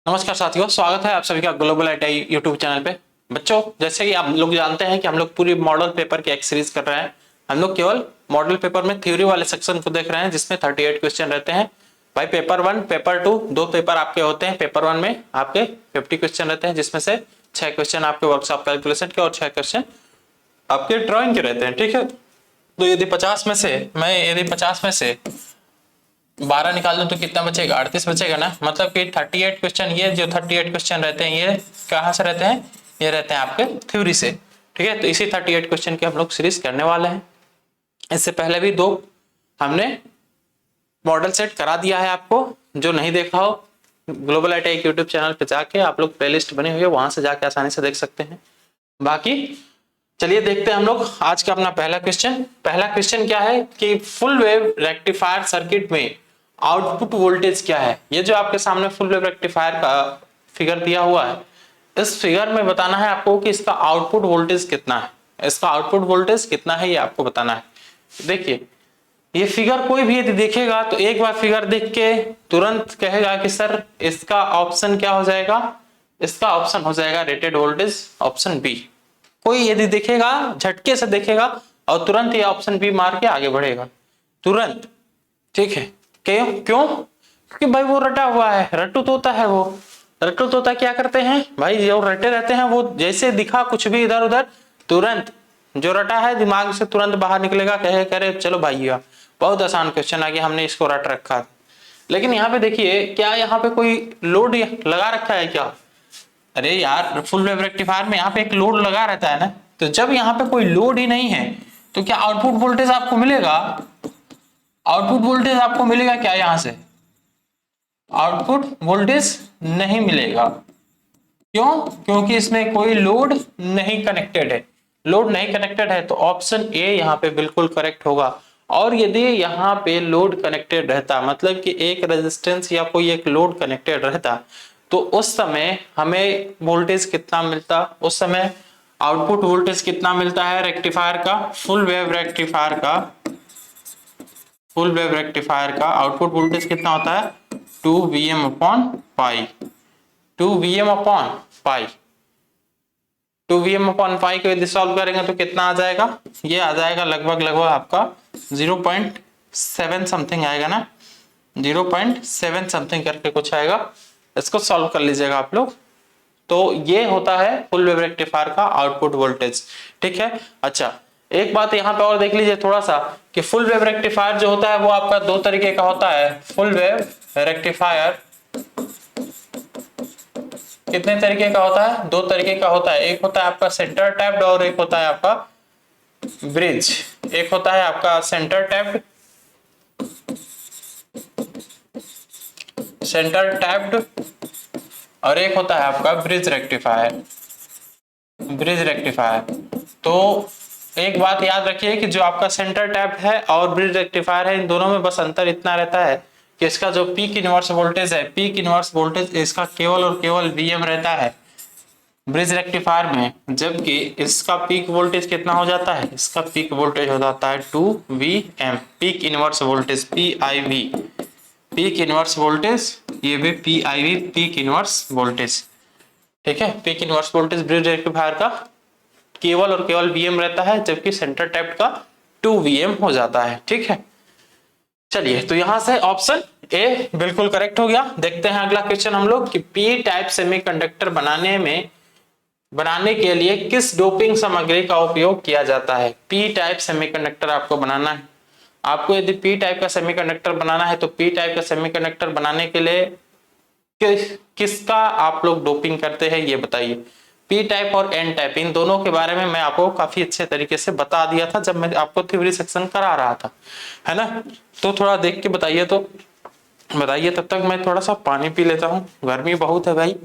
नमस्कार साथियों, स्वागत है आप सभी का ग्लोबल आईटीआई यूट्यूब चैनल पे। बच्चों, जैसे कि आप लोग जानते हैं कि हम लोग पूरी मॉडल पेपर की एक सीरीज कर रहे हैं। हम लोग केवल मॉडल पेपर में थ्योरी वाले सेक्शन को देख रहे हैं जिसमें 38 क्वेश्चन रहते हैं। भाई पेपर 1 पेपर 2 दो पेपर आपके होते हैं। पेपर 1 में आपके 50 क्वेश्चन रहते हैं जिसमें से 6 क्वेश्चन आपके वर्कशॉप कैलकुलेशन के और 6 क्वेश्चन आपके ड्रॉइंग के रहते हैं। ठीक है, तो यदि 50 में से 12 निकाल दूं तो कितना बचेगा? 38 बचेगा ना। मतलब कि 38 क्वेश्चन, ये जो 38 क्वेश्चन रहते हैं ये कहाँ से रहते हैं? ये रहते हैं आपके थ्योरी से। ठीक है, तो इसी 38 क्वेश्चन की हम लोग सीरीज करने वाले हैं। इससे पहले भी दो हमने मॉडल सेट करा दिया है आपको। जो नहीं देखा हो, ग्लोबल आईटीआई यूट्यूब चैनल पे जाके आप लोग प्लेलिस्ट बनी हुई है, वहां से जाके आसानी से देख सकते हैं। बाकी चलिए देखते हैं हम लोग आज का अपना पहला क्वेश्चन। पहला क्वेश्चन क्या है कि फुल वेव रेक्टिफायर सर्किट में आउटपुट वोल्टेज क्या है। ये जो आपके सामने फुल वेव रेक्टिफायर का फिगर दिया हुआ है, इस फिगर में बताना है आपको कि इसका आउटपुट वोल्टेज कितना है। इसका आउटपुट वोल्टेज कितना है ये आपको बताना है। देखिए, ये फिगर कोई भी यदि देखेगा तो एक बार फिगर देख के तुरंत कहेगा कि सर इसका ऑप्शन क्या हो जाएगा? इसका ऑप्शन हो जाएगा रेटेड वोल्टेज, ऑप्शन बी। कोई यदि देखेगा, झटके से देखेगा और तुरंत ये ऑप्शन बी मार के आगे बढ़ेगा तुरंत। ठीक है, क्यों? क्योंकि भाई वो रटा हुआ है, रट्टू तोता है वो। रट्टू तोता क्या करते हैं भाई? जो रटे रहते हैं वो जैसे दिखा कुछ भी इधर उधर, तुरंत जो रटा है दिमाग से तुरंत बाहर निकलेगा, कहे करे चलो भाई बहुत आसान क्वेश्चन आ गया, हमने इसको रट रखा था। लेकिन यहाँ पे देखिए, क्या यहाँ पे कोई लोड लगा रखा है क्या? अरे यार, फुल वेव रेक्टिफायर में यहाँ पे एक लोड लगा रहता है ना। तो जब यहाँ पे कोई लोड ही नहीं है तो क्या आउटपुट वोल्टेज आपको मिलेगा? आउटपुट वोल्टेज आपको मिलेगा क्या? यहां से आउटपुट वोल्टेज नहीं मिलेगा। क्यों? क्योंकि इसमें कोई लोड नहीं कनेक्टेड है। लोड नहीं कनेक्टेड है तो ऑप्शन ए यहाँ पे बिल्कुल करेक्ट होगा। और यदि यहाँ पे लोड कनेक्टेड रहता, मतलब कि एक रेजिस्टेंस या कोई एक लोड कनेक्टेड रहता, तो उस समय हमें वोल्टेज कितना मिलता? उस समय आउटपुट वोल्टेज कितना मिलता है रेक्टिफायर का? फुल वेव रेक्टिफायर का आउटपुट वोल्टेज कितना होता है? 2Vm upon pi. 2Vm upon pi 2Vm upon pi को यदि सॉल्व करेंगे तो कितना आ जाएगा? ये आ जाएगा लगभग आपका 0.7 समथिंग आएगा ना। 0.7 समथिंग करके कुछ आएगा। इसको सॉल्व कर लीजिएगा आप लोग। तो ये होता है फुल वेव रेक्टिफायर का आउटपुट वोल्टेज। ठीक है, अच्छा एक बात यहाँ पे और देख लीजिए थोड़ा सा कि फुल वेव रेक्टिफायर जो होता है वो आपका दो तरीके का होता है। फुल वेव रेक्टिफायर कितने तरीके का होता है? दो तरीके का होता है। एक होता है आपका सेंटर टैप्ड और एक होता है आपका ब्रिज। एक होता है आपका सेंटर टैप्ड और एक होता है आपका ब्रिज रेक्टिफायर। तो एक बात याद रखिए कि जो आपका सेंटर टैप है और ब्रिज रेक्टिफायर है, इन दोनों में बस अंतर इतना रहता है कि इसका जो पीक इनवर्स वोल्टेज है, पीक इनवर्स वोल्टेज इसका केवल और केवल Vm रहता है ब्रिज रेक्टिफायर में, जबकि इसका पीक वोल्टेज कितना हो जाता है? इसका पीक वोल्टेज हो जाता है 2Vm, peak inverse voltage PIV, peak inverse voltage, ये भी PIV, पीक इनवर्स वोल्टेज। ठीक है, peak inverse voltage bridge rectifier का केवल और केवल Vm रहता है, जबकि सेंटर टैप का 2Vm हो जाता है। ठीक है, चलिए तो यहां से ऑप्शन ए बिल्कुल करेक्ट हो गया। देखते हैं अगला क्वेश्चन हम लोग कि पी टाइप सेमीकंडक्टर बनाने के लिए किस डोपिंग सामग्री का उपयोग किया जाता है। पी टाइप सेमीकंडक्टर आपको बनाना है। आपको यदि पी टाइप का सेमीकंडक्टर बनाना है तो पी टाइप का सेमीकंडक्टर बनाने के लिए किसका आप लोग डोपिंग करते हैं ये बताइए। पी टाइप और एन टाइप, इन दोनों के बारे में मैं आपको काफी अच्छे तरीके से बता दिया था जब मैं आपको थ्योरी सेक्शन करा रहा था, है ना। तो थोड़ा देख के बताइए, तो बताइए। तब तक मैं थोड़ा सा पानी पी लेता हूँ, गर्मी बहुत है भाई।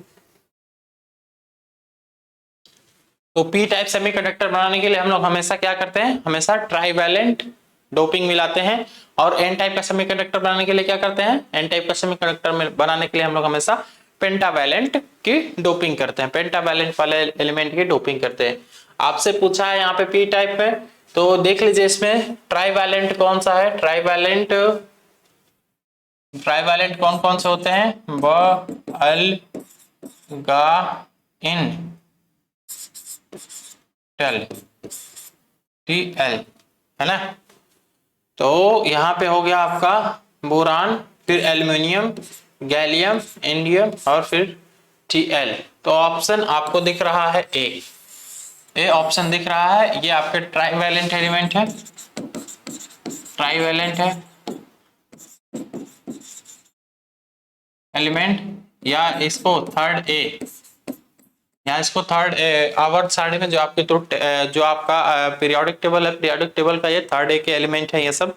तो पी टाइप सेमीकंडक्टर बनाने के लिए हम लोग हमेशा क्या करते हैं? हमेशा ट्राइवैलेंट डोपिंग मिलाते हैं। और एन टाइप का सेमीकंडक्टर बनाने के लिए क्या करते हैं? एन टाइप का सेमीकंडक्टर बनाने के लिए हम लोग हमेशा पेंटावैलेंट की डोपिंग करते हैं, पेंटावैलेंट वाले एलिमेंट की डोपिंग करते हैं। आपसे पूछा है यहाँ पे पी टाइप में, तो देख लीजिए इसमें ट्राइवैलेंट कौन सा है। ट्राइवैलेंट कौन कौन से होते हैं? Bal, गा इन टेल TL है ना। तो यहाँ पे हो गया आपका बोरान, फिर एल्युमिनियम, गैलियम, इंडियम और फिर TL। तो ऑप्शन आपको दिख रहा है ए ऑप्शन दिख रहा है। ये आपके ट्राईवैलेंट एलिमेंट है, ट्राईवैलेंट है एलिमेंट, या इसको थर्ड ए, या इसको थर्ड आवर्त सारणी में जो आपके जो आपका पीरियोडिक टेबल है, पीरियोडिक टेबल का ये थर्ड ए के एलिमेंट है ये सब।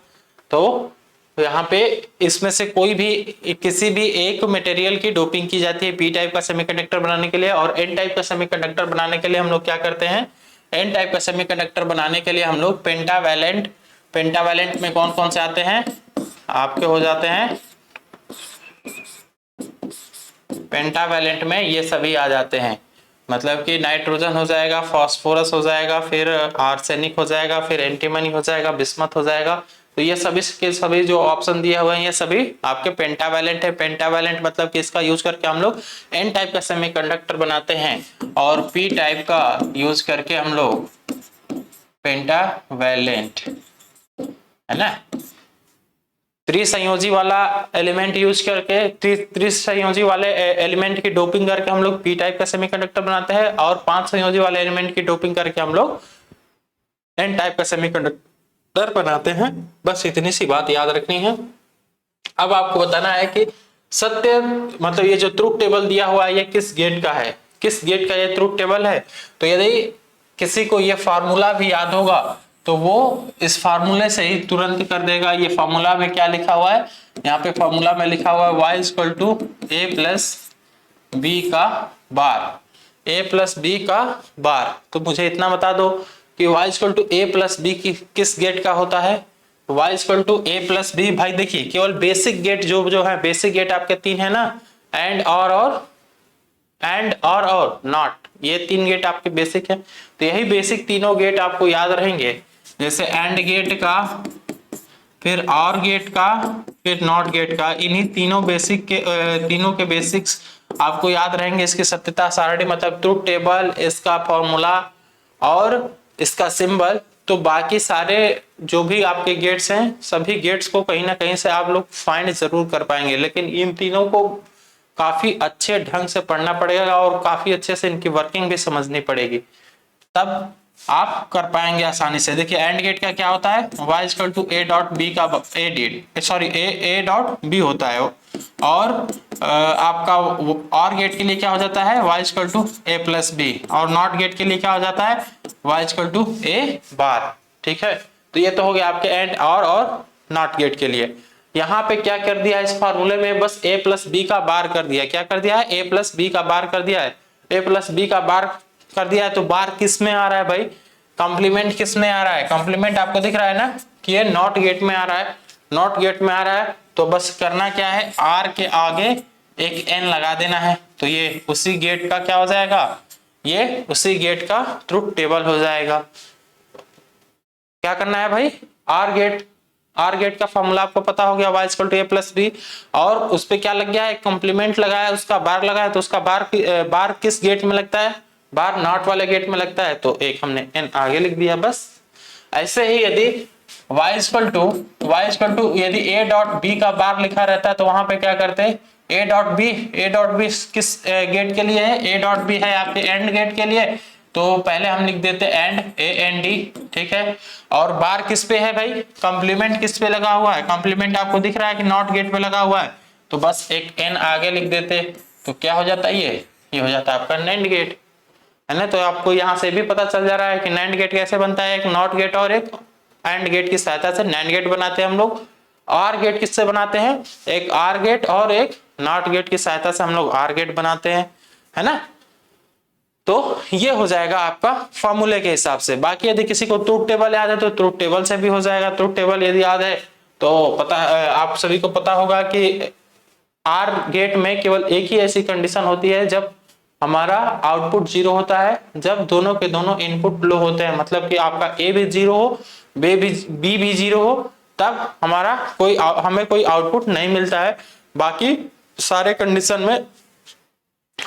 तो यहाँ पे इसमें से कोई भी किसी भी एक मटेरियल की डोपिंग की जाती है पी टाइप का सेमीकंडक्टर बनाने के लिए, और एन टाइप का सेमीकंडक्टर बनाने के लिए हम लोग क्या करते हैं, एन टाइप का सेमीकंडक्टर बनाने के लिए हम लोग पेंटावैलेंट, पेंटावैलेंट में कौन कौन से आते हैं आपके, हो जाते हैं पेंटावैलेंट में ये सभी आ जाते हैं, मतलब कि नाइट्रोजन हो जाएगा, फास्फोरस हो जाएगा, फिर आर्सेनिक हो जाएगा, फिर एंटीमनी हो जाएगा, बिस्मथ हो जाएगा। तो ये सभी के सभी जो ऑप्शन दिए हुए हैं ये सभी आपके पेंटावैलेंट है। पेंटावैलेंट मतलब कि इसका यूज करके हम लोग एन टाइप का सेमीकंडक्टर बनाते हैं, और पी टाइप का यूज करके हम लोग पेंटावैलेंट है ना, त्रिसंयोजी वाला एलिमेंट यूज करके, त्रिसंयोजी वाले एलिमेंट की डोपिंग करके हम लोग पी टाइप का सेमीकंडक्टर बनाते हैं, और 5 संयोजी वाले एलिमेंट की डोपिंग करके हम लोग एन टाइप का सेमीकंडक्टर बनाते हैं। बस इतनी सी बात याद रखनी है। अब आपको बताना है कि सत्य मतलब ये जो ट्रुथ टेबल दिया हुआ है ये किस गेट का है, किस गेट का ये ट्रुथ टेबल है। तो यदि किसी को ये फार्मूला भी याद होगा तो वो इस फार्मूले से ही तुरंत कर देगा। ये फार्मूला में क्या लिखा हुआ है, यहाँ पे फार्मूला में लिखा हुआ है y equal to a plus B का बार, a प्लस बी का बार। तो मुझे इतना बता दो कि y equal to a plus B किस गेट का होता है, y equal to a plus B. भाई देखिए केवल बेसिक गेट जो है, बेसिक गेट आपके 3 है ना, एंड और नॉट, ये 3 गेट आपके बेसिक है। तो यही बेसिक तीनों गेट आपको याद रहेंगे, जैसे एंड गेट का, फिर और गेट का, फिर नॉट गेट का। इन्हीं तीनों बेसिक के तीनों के बेसिक्स आपको याद रहेंगे। इसकी सत्यता सारणी मतलब ट्रुथ टेबल, इसका फॉर्मूला और इसका सिंबल। तो बाकी सारे जो भी आपके गेट्स हैं, सभी गेट्स को कहीं ना कहीं से आप लोग फाइंड जरूर कर पाएंगे, लेकिन इन तीनों को काफी अच्छे ढंग से पढ़ना पड़ेगा और काफी अच्छे से इनकी वर्किंग भी समझनी पड़ेगी, तब आप कर पाएंगे आसानी से। देखिए एंड गेट का क्या होता है, y equal to a dot B का a डॉट बी होता है, और आपका और गेट के लिए क्या हो जाता है, y equal to a plus B, और नॉट गेट के लिए क्या हो जाता है, y equal to a bar. ठीक है, तो ये तो हो गया आपके एंड और नॉट गेट के लिए। यहाँ पे क्या कर दिया है इस फार्मूले में, बस a प्लस बी का बार कर दिया। क्या कर दिया है, a प्लस बी का बार कर दिया है, a प्लस बी का बार कर दिया है। तो बार किस में आ रहा है भाई, कॉम्प्लीमेंट किस में आ रहा है, कॉम्प्लीमेंट आपको दिख रहा है ना कि ये नॉट गेट में आ रहा है, नॉट गेट में आ रहा है। तो बस करना क्या है, आर के आगे एक एन लगा देना है, तो ये उसी गेट का क्या हो जाएगा, ये उसी गेट का ट्रुथ टेबल हो जाएगा। क्या करना है भाई, आर गेट का फॉर्मूला आपको पता हो गया, y equal to a plus B, और उस पे क्या लग गया है, कॉम्प्लीमेंट लगाया, उसका बार लगाया। तो उसका बार किस गेट में लगता है, बार नॉट वाले गेट में लगता है, तो एक हमने n आगे लिख दिया बस। ऐसे ही यदि y इक्वल टू यदि a डॉट बी का बार लिखा रहता है तो वहां पे क्या करते हैं, a डॉट बी किस गेट के लिए है, a डॉट बी है आपके एंड गेट के लिए। तो पहले हम लिख देते एंड AND, ठीक है। और बार किस पे है भाई, कॉम्प्लीमेंट किस पे लगा हुआ है, कॉम्प्लीमेंट आपको दिख रहा है कि नॉट गेट पे लगा हुआ है, तो बस एक n आगे लिख देते। तो क्या हो जाता है, ये हो जाता है आपका नैंड गेट, है ना। तो आपको यहाँ से भी पता चल जा रहा है कि नैंड गेट कैसे बनता है, एक नॉट गेट और एक एंड गेट की सहायता से नैंड गेट बनाते हैं हम लोग। आर गेट किससे बनाते हैं, एक आर गेट और एक नॉट गेट की सहायता से हम लोग आर गेट बनाते हैं, है ना। तो ये हो जाएगा आपका फॉर्मूले के हिसाब से। बाकी यदि किसी को ट्रुथ टेबल याद है तो ट्रुथ टेबल से भी हो जाएगा। ट्रुथ टेबल यदि याद है तो पता, आप सभी को पता होगा कि आर गेट में केवल एक ही ऐसी कंडीशन होती है जब हमारा आउटपुट 0 होता है, जब दोनों के दोनों इनपुट लो होते हैं, मतलब कि आपका ए भी 0 हो, बी भी 0 हो, तब हमें कोई आउटपुट नहीं मिलता है। बाकी सारे कंडीशन में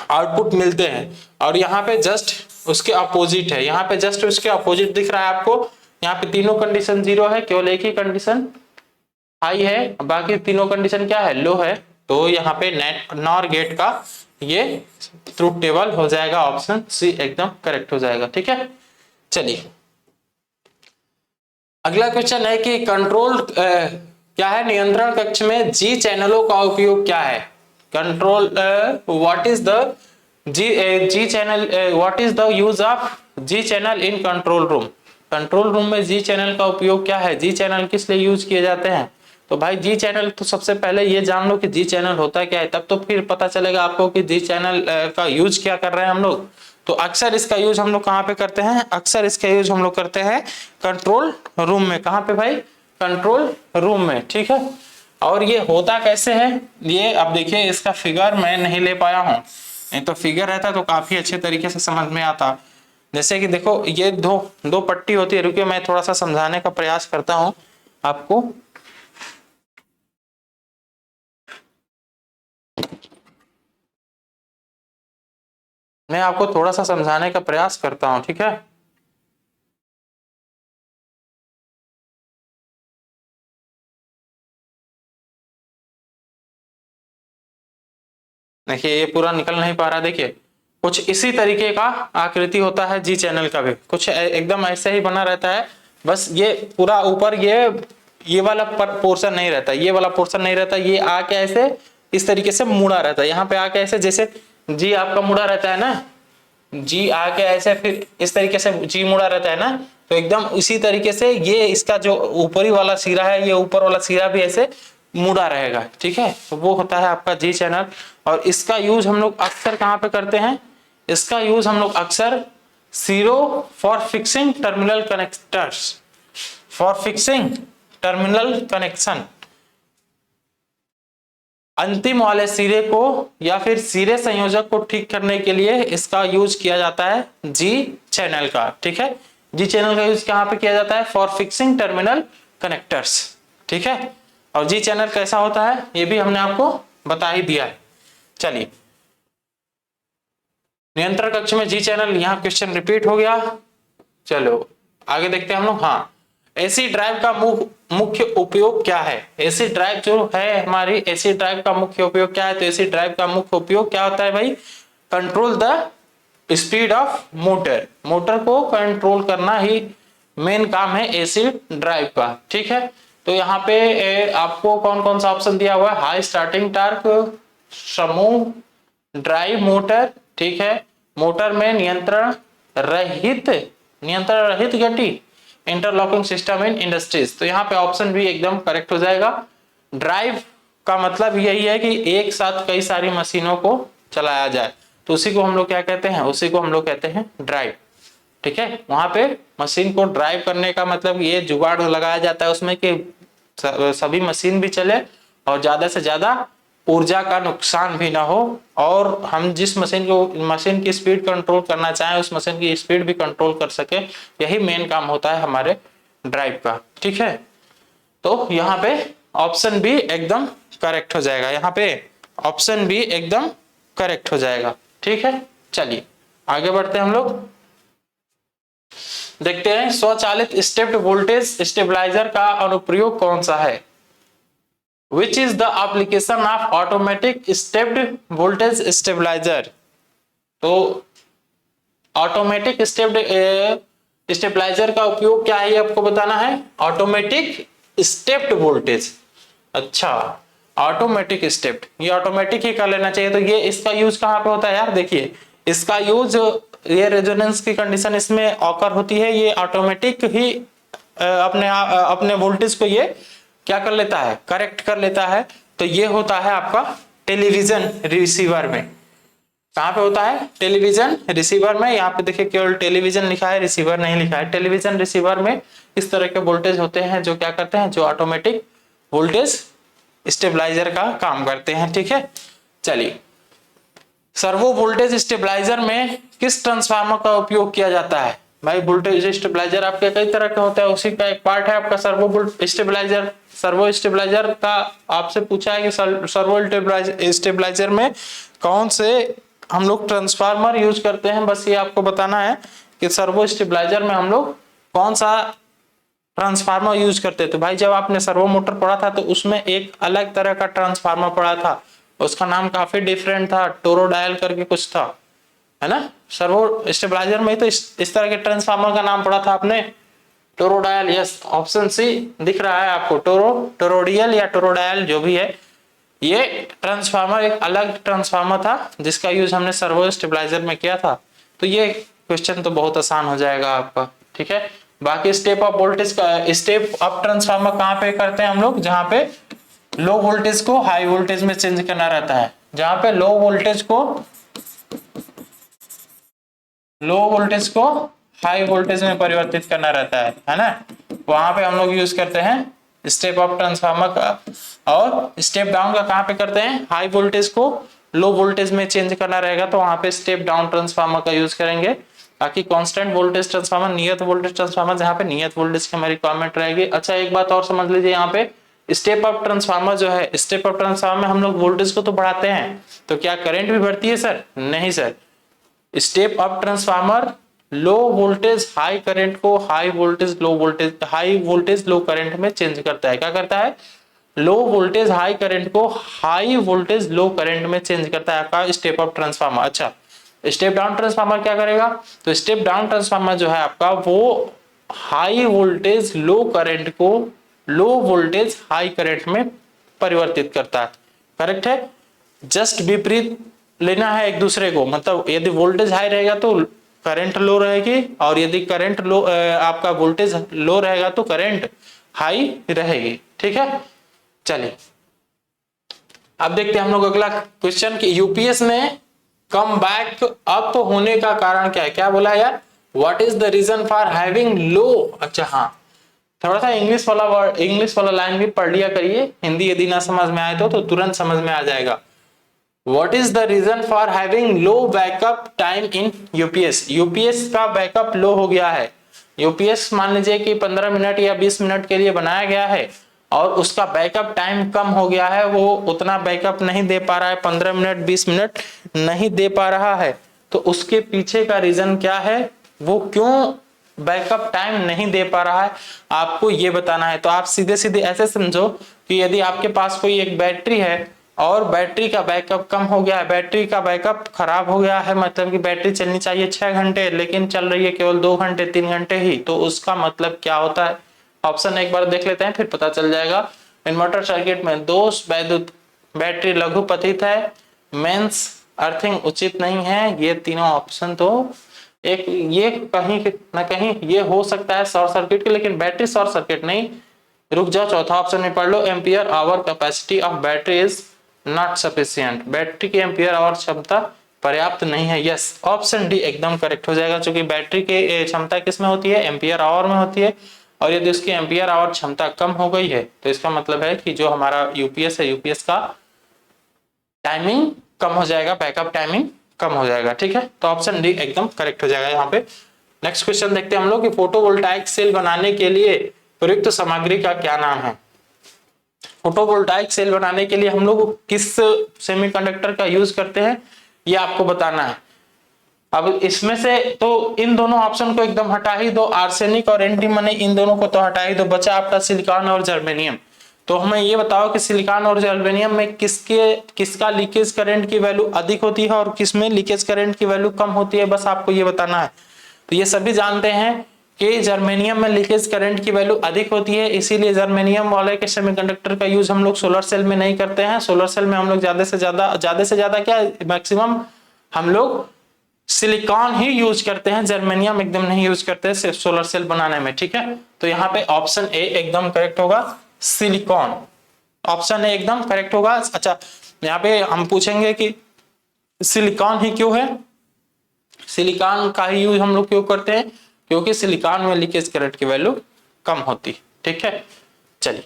आउटपुट मिलते हैं। और यहाँ पे जस्ट उसके अपोजिट है, यहाँ पे जस्ट उसके अपोजिट दिख रहा है आपको। यहाँ पे तीनों कंडीशन जीरो है, केवल एक ही कंडीशन हाई है, बाकी तीनों कंडीशन क्या है, लो है। तो यहाँ पे नेट नॉर गेट का ये ट्रुथ टेबल हो जाएगा, ऑप्शन सी एकदम करेक्ट हो जाएगा। ठीक है, चलिए अगला क्वेश्चन है कि कंट्रोल क्या है, नियंत्रण कक्ष में जी चैनलों का उपयोग क्या है। Control what is the G channel, what is the use of G channel in control room. Control room में जी चैनल का उपयोग क्या है, जी चैनल किस लिए यूज किए जाते हैं। तो भाई जी चैनल, तो सबसे पहले ये जान लो कि जी चैनल होता क्या है, तब तो फिर पता चलेगा आपको कि जी चैनल का यूज क्या कर रहे हैं हम लोग। तो अक्सर इसका यूज हम लोग कहाँ पे करते हैं, अक्सर इसका यूज हम लोग करते हैं कंट्रोल रूम में। कहाँ पे भाई, कंट्रोल रूम में। ठीक है, और ये होता कैसे है, ये अब देखिए इसका फिगर मैं नहीं ले पाया हूँ, नहीं तो फिगर रहता तो काफी अच्छे तरीके से समझ में आता। जैसे कि देखो ये दो पट्टी होती है, रुकिए मैं थोड़ा सा समझाने का प्रयास करता हूं आपको। मैं आपको थोड़ा सा समझाने का प्रयास करता हूं, ठीक है। देखिए ये पूरा निकल नहीं पा रहा, देखिए कुछ इसी तरीके का आकृति होता है जी चैनल का भी, कुछ एकदम ऐसे ही बना रहता है। बस ये पूरा ऊपर ये वाला पोर्शन नहीं रहता, ये वाला पोर्शन नहीं रहता, ये आके ऐसे इस तरीके से मुड़ा रहता है। यहाँ पे आके ऐसे जैसे जी आपका मुड़ा रहता है ना, जी आके ऐसे फिर इस तरीके से जी मुड़ा रहता है ना, तो एकदम इसी तरीके से ये इसका जो ऊपरी वाला सिरा है, ये ऊपर वाला सिरा भी ऐसे मुड़ा रहेगा। ठीक है, तो वो होता है आपका जी चैनल। और इसका यूज हम लोग अक्सर कहाँ पे करते हैं, इसका यूज हम लोग अक्सर सीरो for fixing terminal connectors, for fixing terminal connection, अंतिम वाले सिरे को या फिर सिरे संयोजक को ठीक करने के लिए इसका यूज किया जाता है जी चैनल का। ठीक है, जी चैनल का यूज कहाँ पे किया जाता है, फॉर फिक्सिंग टर्मिनल कनेक्टर्स। ठीक है, और जी चैनल कैसा होता है ये भी हमने आपको बता ही दिया है। चलिए नियंत्रण कक्ष में जी चैनल, यहाँ क्वेश्चन रिपीट हो गया। चलो आगे देखते हैं हम लोग। हाँ, एसी ड्राइव का मुख्य उपयोग क्या है। एसी ड्राइव जो है हमारी, एसी ड्राइव का मुख्य उपयोग क्या है, तो एसी ड्राइव का मुख्य उपयोग क्या होता है भाई, control the speed of motor, motor को कंट्रोल करना ही मेन काम है एसी ड्राइव का। ठीक है, तो यहाँ पे आपको कौन कौन सा ऑप्शन दिया हुआ है, हाई स्टार्टिंग टार्क, समूह ड्राइव मोटर। ठीक है, मोटर में नियंत्रण रहित गति, इंटरलॉकिंग सिस्टम इन इंडस्ट्रीज। तो यहाँ पे ऑप्शन भी एकदम करेक्ट हो जाएगा। ड्राइव का मतलब यही है कि एक साथ कई सारी मशीनों को चलाया जाए, तो उसी को हम लोग क्या कहते हैं, उसी को हम लोग कहते हैं ड्राइव। ठीक है, वहां पे मशीन को ड्राइव करने का मतलब ये जुगाड़ लगाया जाता है उसमें कि सभी मशीन भी चले और ज्यादा से ज्यादा ऊर्जा का नुकसान भी ना हो, और हम जिस मशीन की स्पीड कंट्रोल करना चाहें उस मशीन की स्पीड भी कंट्रोल कर सके। यही मेन काम होता है हमारे ड्राइव का। ठीक है, तो यहाँ पे ऑप्शन बी एकदम करेक्ट हो जाएगा, यहाँ पे ऑप्शन बी एकदम करेक्ट हो जाएगा। ठीक है, चलिए आगे बढ़ते हैं हम लोग, देखते हैं स्वचालित स्टेप्ड वोल्टेज स्टेबलाइजर का अनुप्रयोग कौन सा है। Which is the application of automatic stepped voltage stabilizer। तो ऑटोमेटिक स्टेप्ड स्टेबलाइजर का उपयोग क्या है ये आपको बताना है, ऑटोमेटिक स्टेप्ड वोल्टेज। अच्छा, ऑटोमेटिक स्टेप्ड, ये ऑटोमेटिक ही कर लेना चाहिए। तो ये इसका यूज कहाँ पे होता है यार, देखिए इसका यूज, ये रेजोनेंस की कंडीशन इसमें ऑकर होती है, ये ऑटोमेटिक ही अपने वोल्टेज को ये क्या कर लेता है, करेक्ट कर लेता है। तो ये होता है आपका टेलीविजन रिसीवर में। कहाँ पे होता है, टेलीविजन रिसीवर में। यहाँ पे देखिए केवल टेलीविजन लिखा है, रिसीवर नहीं लिखा है। टेलीविजन रिसीवर में इस तरह के वोल्टेज होते हैं जो क्या करते हैं, जो ऑटोमेटिक वोल्टेज स्टेबलाइजर का काम करते हैं। ठीक है, चलिए सर्वो वोल्टेज स्टेबलाइजर में किस ट्रांसफार्मर का उपयोग किया जाता है। भाई वोल्टेज स्टेबलाइजर आपके कई तरह के होता है, उसी का एक पार्ट है आपका सर्वो स्टेबलाइजर। सर्वो स्टेबलाइजर का आपसे पूछा है कि सर्वो स्टेबलाइजर में कौन से हम लोग ट्रांसफार्मर यूज करते हैं, बस ये आपको बताना है कि सर्वो स्टेबलाइजर में हम लोग कौन सा ट्रांसफार्मर यूज करते थे। भाई जब आपने सर्वो मोटर पढ़ा था तो उसमें एक अलग तरह का ट्रांसफार्मर पढ़ा था, उसका नाम काफी डिफरेंट था, टोरोडायल करके कुछ था, है ना। सर्वो स्टेबलाइजर में तो इस तरह के ट्रांसफार्मर का नाम पढ़ा था आपने, टोरोडायल। यस, ऑप्शन सी दिख रहा है आपको, टोरोडियल या टोरोडायल जो भी है, ये ट्रांसफार्मर एक अलग ट्रांसफार्मर था जिसका यूज हमने सर्वो स्टेबलाइजर में किया था। तो ये क्वेश्चन तो बहुत आसान हो जाएगा आपका, ठीक है। बाकी स्टेप अप वोल्टेज का, स्टेप अप ट्रांसफार्मर कहाँ पे करते हैं हम लोग, जहां पे लो वोल्टेज को हाई वोल्टेज में चेंज करना रहता है, जहां पे लो वोल्टेज को हाई वोल्टेज में परिवर्तित करना रहता है ना, वहां पे हम लोग यूज करते हैं स्टेप अप ट्रांसफार्मर का। और स्टेप डाउन का कहां पे करते हैं, हाई वोल्टेज को लो वोल्टेज में चेंज करना रहेगा तो वहां पे स्टेप डाउन ट्रांसफार्मर का यूज करेंगे। बाकी कांस्टेंट वोल्टेज ट्रांसफार्मर, नियत वोल्टेज ट्रांसफार्मर, जहां पे नियत वोल्टेज की हमारी रिक्वायरमेंट रहेगी। अच्छा एक बात और समझ लीजिए, यहाँ पे स्टेप अप ट्रांसफार्मर जो है, स्टेप अप ट्रांसफार्मर में हम लोग वोल्टेज को तो बढ़ाते हैं, तो क्या करंट भी बढ़ती है सर? नहीं sir, step up transformer low voltage high current को हाई वोल्टेज लो करंट में चेंज करता है। क्या करता है? लो वोल्टेज हाई करंट को हाई वोल्टेज लो करंट में चेंज करता है आपका स्टेप अप ट्रांसफार्मर। अच्छा, स्टेप डाउन ट्रांसफार्मर क्या करेगा? तो स्टेप डाउन ट्रांसफार्मर जो है आपका, वो हाई वोल्टेज लो करंट को लो वोल्टेज हाई करंट में परिवर्तित करता है। करेक्ट है? जस्ट विपरीत लेना है एक दूसरे को, मतलब यदि वोल्टेज हाई रहेगा तो करंट लो रहेगी, और यदि करंट लो आपका वोल्टेज लो रहेगा तो करंट हाई रहेगी। ठीक है, चलिए अब देखते हैं हम लोग अगला क्वेश्चन कि यूपीएस में कम बैक अप होने का कारण क्या है। क्या बोला यार? What is the reason for having low. अच्छा हाँ, थोड़ा सा इंग्लिश वाला लाइन भी पढ़ लिया करिए, हिंदी यदि ना समझ में आए तो तुरंत समझ में आ जाएगा। What is the reason for having low backup time in UPS? UPS का बैकअप लो हो गया है। UPS मान लीजिए कि 15 मिनट या 20 मिनट के लिए बनाया गया है और उसका बैकअप टाइम कम हो गया है, वो उतना बैकअप नहीं दे पा रहा है, 15 मिनट 20 मिनट नहीं दे पा रहा है। तो उसके पीछे का रीजन क्या है, वो क्यों बैकअप टाइम नहीं दे पा रहा है, आपको ये बताना है। तो आप सीधे सीधे ऐसे समझो कि यदि आपके पास कोई एक बैटरी है और बैटरी का बैकअप कम हो गया है, बैटरी का बैकअप खराब हो गया है, मतलब कि बैटरी चलनी चाहिए 6 घंटे लेकिन चल रही है केवल 2 घंटे 3 घंटे ही, तो उसका मतलब क्या होता है? ऑप्शन एक बार देख लेते हैं फिर पता चल जाएगा। इन्वर्टर सर्किट में दोष वैद्युत बैटरी लघुपतित है, मेंस अर्थिंग उचित नहीं है, ये तीनों ऑप्शन तो एक ये कहीं ना कहीं ये हो सकता है शॉर्ट सर्किट के, लेकिन बैटरी शॉर्ट सर्किट नहीं। रुक जाओ, चौथा ऑप्शन में पढ़ लो, ampere hour capacity of battery is not sufficient, battery की एम्पियर आवर क्षमता पर्याप्त नहीं है। यस, ऑप्शन डी एकदम करेक्ट हो जाएगा, क्योंकि बैटरी की क्षमता किस में होती है? एम्पियर आवर में होती है, और यदि उसकी एम्पियर आवर क्षमता कम हो गई है तो इसका मतलब है कि जो हमारा यूपीएस है, यूपीएस का टाइमिंग कम हो जाएगा, बैकअप टाइमिंग कम हो जाएगा। ठीक है, तो ऑप्शन डी एकदम करेक्ट हो जाएगा यहाँ पे। नेक्स्ट क्वेश्चन देखते हैं हम लोग कि फोटोवोल्टाइक सेल बनाने के लिए प्रयुक्त सामग्री का क्या नाम है। फोटोवोल्टाइक सेल बनाने के लिए हम लोग किस सेमीकंडक्टर का यूज करते हैं, ये आपको बताना है। अब इसमें से तो इन दोनों ऑप्शन को एकदम हटा ही दो, आर्सेनिक और एंटीमनी, इन दोनों को तो हटा ही दो, बचा आपका सिलिकॉन और जर्मेनियम। तो हमें ये बताओ कि सिलिकॉन और जर्मेनियम में किसका लीकेज करंट की वैल्यू अधिक होती है और किसमें लीकेज करंट की वैल्यू कम होती है, बस आपको ये बताना है। तो ये सभी जानते हैं कि जर्मेनियम में लीकेज करंट की वैल्यू अधिक होती है, इसीलिए जर्मेनियम वाले के सेमीकंडक्टर का यूज हम लोग सोलर सेल में नहीं करते हैं। सोलर सेल में हम लोग ज्यादा से ज्यादा क्या मैक्सिमम हम लोग सिलिकॉन ही यूज करते हैं, जर्मेनियम एकदम नहीं यूज करते हैं सोलर सेल बनाने में। ठीक है, तो यहाँ पे ऑप्शन ए एकदम करेक्ट होगा, सिलिकॉन, ऑप्शन ए एकदम करेक्ट होगा। अच्छा, यहाँ पे हम पूछेंगे कि सिलिकॉन ही क्यों है, सिलिकॉन का ही यूज हम लोग क्यों करते हैं, क्योंकि सिलिकॉन में लीकेज करंट की वैल्यू कम होती। ठीक है, चलिए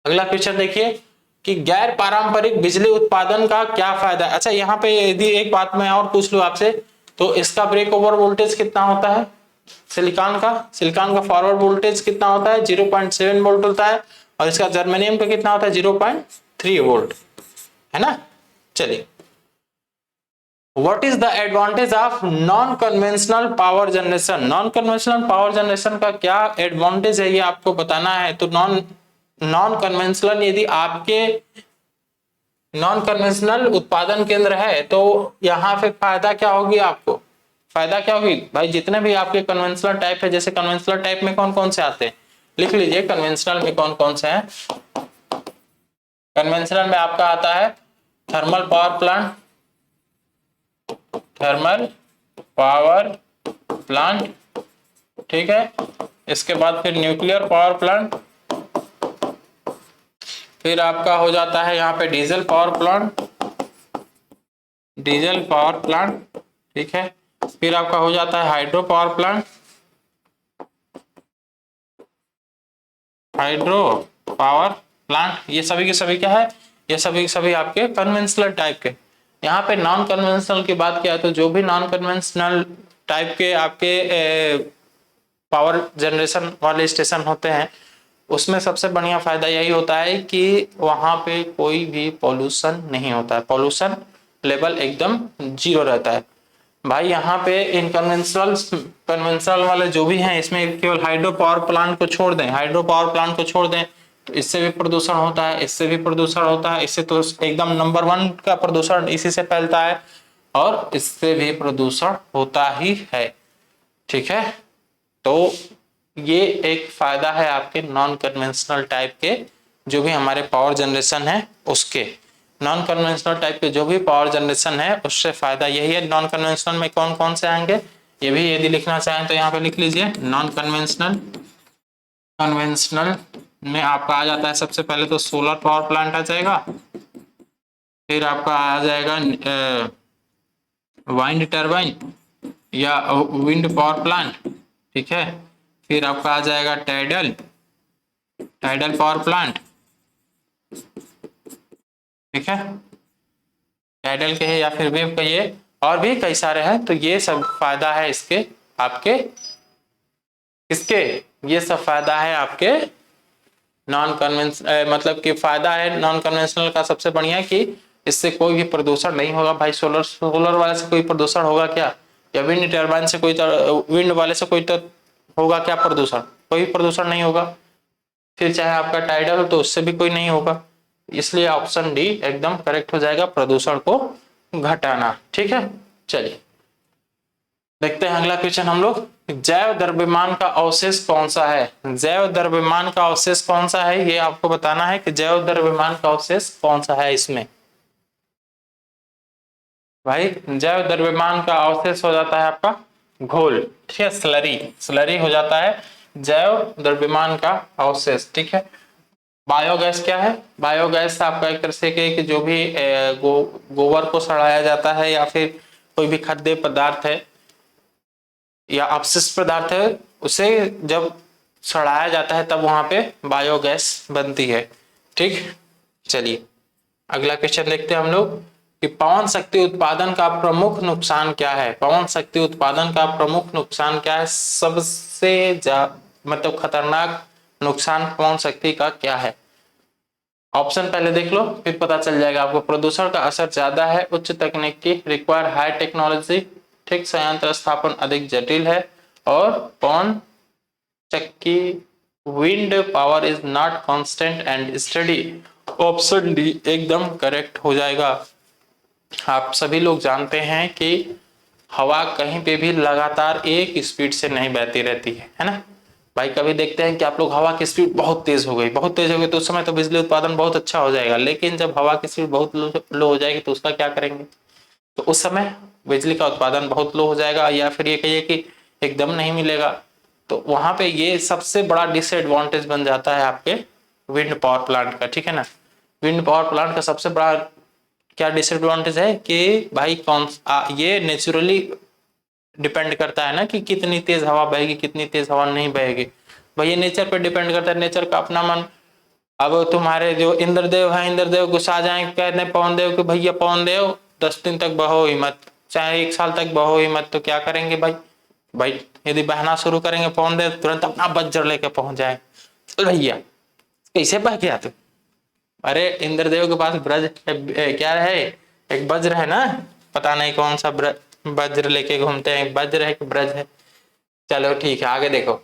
अगला क्वेश्चन देखिए कि गैर पारंपरिक बिजली उत्पादन का क्या फायदा है। अच्छा, यहाँ पे यदि एक बात मैं और पूछ लूं आपसे, तो इसका ब्रेक ओवर वोल्टेज कितना होता है? सिलिकॉन का फॉरवर्ड वोल्टेज कितना होता है? 0.7 वोल्ट होता है, और इसका जर्मेनियम का कितना होता है? 0.3 वोल्ट, है ना। चलिए what is the advantage of non conventional power generation? Non conventional power generation का क्या एडवांटेज है ये आपको बताना है। तो नॉन नॉन कन्वेंशनल, यदि आपके नॉन कन्वेंशनल उत्पादन केंद्र है तो यहाँ पे फायदा क्या होगी आपको? फायदा क्या होगी भाई? जितने भी आपके कन्वेंशनल टाइप है, जैसे कन्वेंशनल टाइप में कौन कौन से आते हैं, लिख लीजिए कन्वेंशनल में कौन कौन से हैं। कन्वेंशनल में आपका आता है thermal power plant, thermal power plant, ठीक है। इसके बाद फिर न्यूक्लियर पावर प्लांट, फिर आपका हो जाता है यहाँ पे diesel power plant, diesel power plant, ठीक है। फिर आपका हो जाता है hydro power plant, hydro power plant. ये सभी के सभी क्या है? ये सभी के सभी आपके कन्वेंशनल टाइप के। यहाँ पे नॉन कन्वेंशनल की बात किया तो जो भी नॉन कन्वेंशनल टाइप के आपके पावर जनरेशन वाले स्टेशन होते हैं उसमें सबसे बढ़िया फायदा यही होता है कि वहां पे कोई भी पॉल्यूशन नहीं होता है, पॉल्यूशन लेवल एकदम जीरो रहता है। भाई यहाँ पे इन कन्वेंशनल वाले जो भी हैं इसमें केवल हाइड्रो पावर प्लांट को छोड़ दें, हाइड्रो पावर प्लांट को छोड़ दें तो इससे भी प्रदूषण होता है, इससे भी प्रदूषण होता है, इससे तो एकदम नंबर 1 का प्रदूषण इसी से फैलता है और इससे भी प्रदूषण होता ही है, ठीक है। तो ये एक फायदा है आपके नॉन कन्वेंशनल टाइप के जो भी हमारे पावर जनरेशन है उसके। नॉन कन्वेंशनल टाइप के जो भी पावर जनरेशन है उससे फायदा यही है। नॉन कन्वेंशनल में कौन कौन से आएंगे ये भी यदि लिखना चाहें तो यहाँ पे लिख लीजिए। नॉन कन्वेंशनल, कन्वेंशनल में आपका आ जाता है सबसे पहले तो सोलर पावर प्लांट आ जाएगा, फिर आपका आ जाएगा वाइंड टर्बाइन या विंड पावर प्लांट, ठीक है। फिर आपका आ जाएगा टाइडल, टाइडल पावर प्लांट, ठीक है। टाइडल के है या फिर वेव कहिए, और भी कई सारे हैं। तो ये सब फायदा है इसके आपके, इसके ये सब फायदा है आपके नॉन कन्वेंशनल, मतलब कि फायदा है नॉन कन्वेंशनल का सबसे बढ़िया कि इससे कोई भी प्रदूषण नहीं होगा। भाई सोलर वाले से कोई प्रदूषण होगा क्या? या विंड टर्बाइन से कोई, विंड वाले से कोई तो होगा क्या प्रदूषण? कोई प्रदूषण नहीं होगा। फिर चाहे आपका टाइडल हो तो उससे भी कोई नहीं होगा। इसलिए ऑप्शन डी एकदम करेक्ट हो जाएगा, प्रदूषण को घटाना, ठीक है। चलिए देखते हैं अगला क्वेश्चन हम लोग। जैव द्रव्यमान का अवशेष कौन सा है? जैव द्रव्यमान का अवशेष कौन सा है ये आपको बताना है कि जैव द्रव्यमान का अवशेष कौन सा है इसमें। भाई जैव द्रव्यमान का अवशेष हो जाता है आपका घोल, ठीक है, स्लरी, स्लरी हो जाता है जैव द्रव्यमान का अवशेष, ठीक है। बायोगैस क्या है? बायोगैस आपका एक तरह से कि जो भी गोबर को सड़ाया जाता है या फिर कोई भी खाद्य पदार्थ है या अपशिष्ट पदार्थ है उसे जब सड़ाया जाता है तब वहां पे बायोगैस बनती है, ठीक। चलिए अगला क्वेश्चन देखते हैं हम लोग कि पवन शक्ति उत्पादन का प्रमुख नुकसान क्या है? पवन शक्ति उत्पादन का प्रमुख नुकसान क्या है? सबसे मतलब खतरनाक नुकसान पवन शक्ति का क्या है? ऑप्शन पहले देख लो फिर पता चल जाएगा आपको। प्रदूषण का असर ज्यादा है, उच्च तकनीकी, रिक्वायर हाई टेक्नोलॉजी, ठीक, संयंत्र स्थापन अधिक जटिल है, और पवन चक्की wind power is not constant and study. Option D एकदम करेक्ट हो जाएगा। आप सभी लोग जानते हैं कि हवा कहीं पे भी लगातार एक स्पीड से नहीं बहती रहती है ना। भाई कभी देखते हैं कि आप लोग हवा की स्पीड बहुत तेज हो गई, बहुत तेज हो गई तो उस समय तो बिजली उत्पादन बहुत अच्छा हो जाएगा, लेकिन जब हवा की स्पीड बहुत लो हो जाएगी तो उसका क्या करेंगे? तो उस समय बिजली का उत्पादन बहुत लो हो जाएगा, या फिर ये कहिए कि एकदम नहीं मिलेगा। तो वहां पे ये सबसे बड़ा डिसएडवांटेज बन जाता है आपके विंड पावर प्लांट का, ठीक है ना। विंड पावर प्लांट का सबसे बड़ा क्या डिसएडवांटेज है कि भाई ये नेचुरली डिपेंड करता है ना कि कितनी तेज हवा बहेगी, कितनी तेज हवा नहीं बहेगी। भाई ये नेचर पे डिपेंड करता है, नेचर का अपना मन। अब तुम्हारे जो इंद्रदेव है, इंद्रदेव गुस्सा जाए कहते हैं पवन देव कि भैया पवन देव 10 दिन तक बहो ही मत, चाहे 1 साल तक बहो ही मत, तो क्या करेंगे भाई? भाई यदि बहना शुरू करेंगे पवन देव तुरंत अपना वज्र लेके पहुंच जाए, चल भैया कैसे बह गया तू? अरे इंद्रदेव के पास ब्रज क्या है, एक वज्र है ना, पता नहीं कौन सा वज्र लेके घूमते हैं, वज्र है कि ब्रज है। चलो ठीक है, आगे देखो।